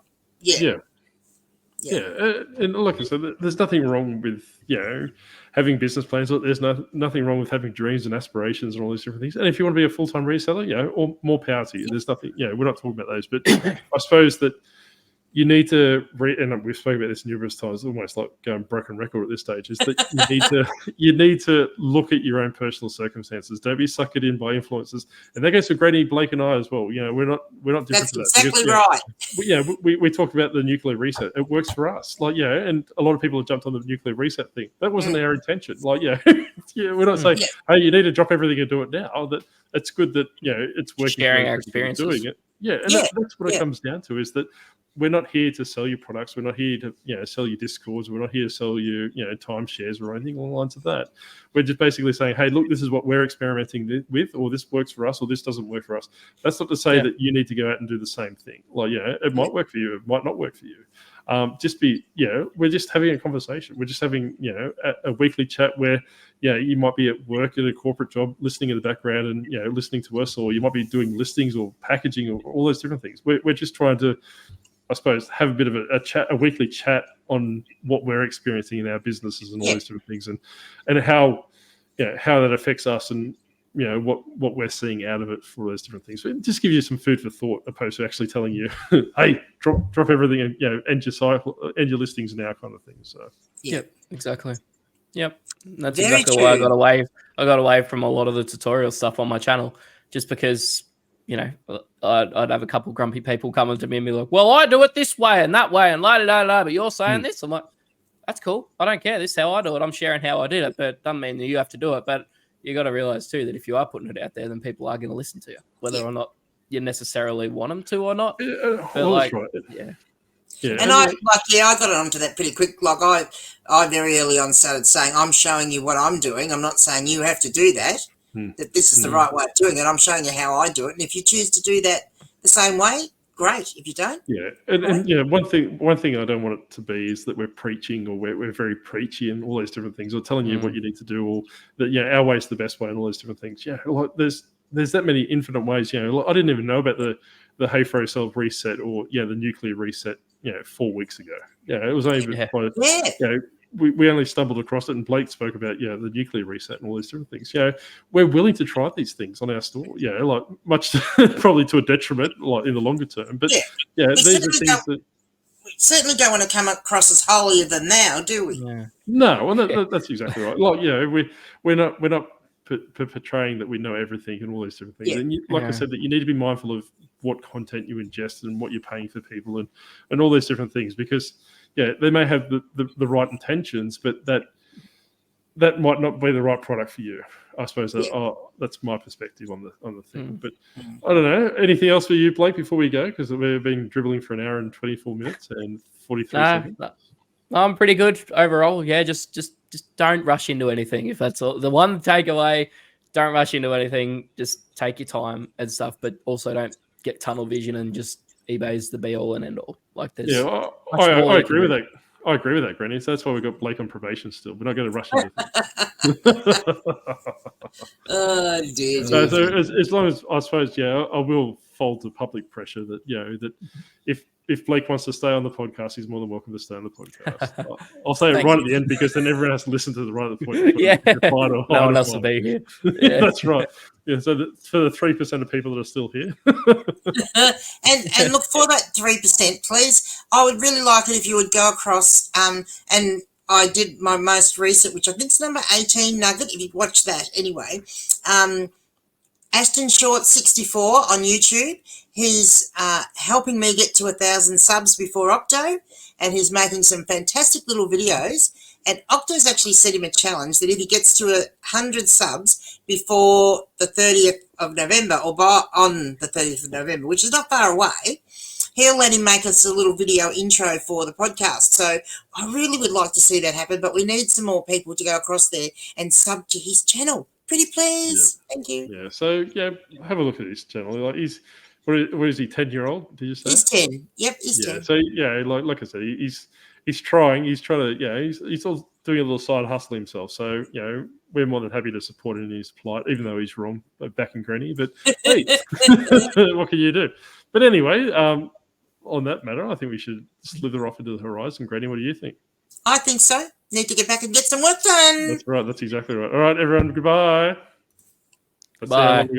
and like I said, there's nothing wrong with having business plans. There's nothing wrong with having dreams and aspirations and all these different things. And if you want to be a full-time reseller, or more power to you. There's nothing. We're not talking about those, but I suppose that you need to and we've spoken about this numerous times, almost like going broken record at this stage, is that you need to look at your own personal circumstances. Don't be suckered in by influences. And that goes for Granny, Blake, and I as well. We're not different. That's to that. exactly because, right. We talked about the nuclear reset. It works for us. And a lot of people have jumped on the nuclear reset thing. That wasn't our intention. We're not saying, hey, you need to drop everything and do it now. That it's good that it's working. Sharing our experiences, doing it. That's what it comes down to, is that we're not here to sell you products. We're not here to sell you Discords. We're not here to sell you timeshares or anything along the lines of that. We're just basically saying, hey, look, this is what we're experimenting with, or this works for us, or this doesn't work for us. That's not to say that you need to go out and do the same thing. It might work for you, it might not work for you. We're just having a conversation. We're just having a weekly chat where you might be at work at a corporate job, listening in the background and listening to us, or you might be doing listings or packaging or all those different things. We're just trying to, I suppose, have a bit of a weekly chat on what we're experiencing in our businesses and all those different things, and how that affects us, and what we're seeing out of it for those different things. So it just gives you some food for thought, opposed to actually telling you, hey, drop everything and end your cycle, end your listings now, kind of thing. So exactly. Yep, that's Very exactly true. why I got away from a lot of the tutorial stuff on my channel, just because I'd have a couple grumpy people coming to me and be like, well, I do it this way and that way and la da da, but you're saying this. I'm like, that's cool. I don't care. This is how I do it. I'm sharing how I did it, but it doesn't mean that you have to do it. But you got to realize too that if you are putting it out there, then people are going to listen to you, whether or not you necessarily want them to or not. But that's right. Yeah. And I got onto that pretty quick. Like I very early on started saying, I'm showing you what I'm doing. I'm not saying you have to do that, that this is the right way of doing it. I'm showing you how I do it. And if you choose to do that the same way, great. If you don't. Yeah. And one thing I don't want it to be is that we're preaching or we're very preachy and all those different things, or telling you what you need to do, or that, our way is the best way and all those different things. Yeah. Like there's that many infinite ways. I didn't even know about the Hayfro self reset or the nuclear reset 4 weeks ago. It was only we only stumbled across it, and Blake spoke about the nuclear reset and all these different things. We're willing to try these things on our store. Like much probably to a detriment, like in the longer term. But these are things that we certainly don't want to come across as holier than thou, do we? Yeah. No, that's exactly right. Like we're not portraying that we know everything and all these different things. And I said, that you need to be mindful of what content you ingest and what you're paying for people and all these different things, because they may have the right intentions, but that might not be the right product for you. I suppose that's my perspective on the thing. But I don't know. Anything else for you, Blake, before we go? Because we've been dribbling for an hour and 24 minutes and 43 seconds. I'm pretty good overall. Yeah, just don't rush into anything. If that's all, the one takeaway, don't rush into anything. Just take your time and stuff, but also don't get tunnel vision and just eBay's the be all and end all. Like there's I agree with that. I agree with that, Granny. So that's why we've got Blake on probation still. We're not going to rush into things. Oh, dear. So as long as, I suppose, I will fold to public pressure that, that if Blake wants to stay on the podcast, he's more than welcome to stay on the podcast. I'll say it right at the end, because then everyone has to listen to the right at the point. No one else will be here. Yeah. That's right. Yeah, so for the 3% of people that are still here. and look, for that 3%, please, I would really like it if you would go across, and I did my most recent, which I think is number 18 nugget, if you watch that anyway. Ashton Short 64 on YouTube. He's helping me get to 1,000 subs before Octo, and he's making some fantastic little videos. And Octo's actually set him a challenge that if he gets to 100 subs before the 30th of November, or on the 30th of November, which is not far away, he'll let him make us a little video intro for the podcast. So I really would like to see that happen, but we need some more people to go across there and sub to his channel. Pretty please. Thank you. Yeah, so have a look at his channel. Like what is he, 10-year-old? Did you say? He's 10. Yep, he's 10. So like I said, he's trying. He's trying to he's all doing a little side hustle himself. So we're more than happy to support him in his plight, even though he's wrong, back in Granny. But hey, what can you do? But anyway, on that matter, I think we should slither off into the horizon. Granny, what do you think? I think so. Need to get back and get some work done. That's right. That's exactly right. All right, everyone. Goodbye. Bye.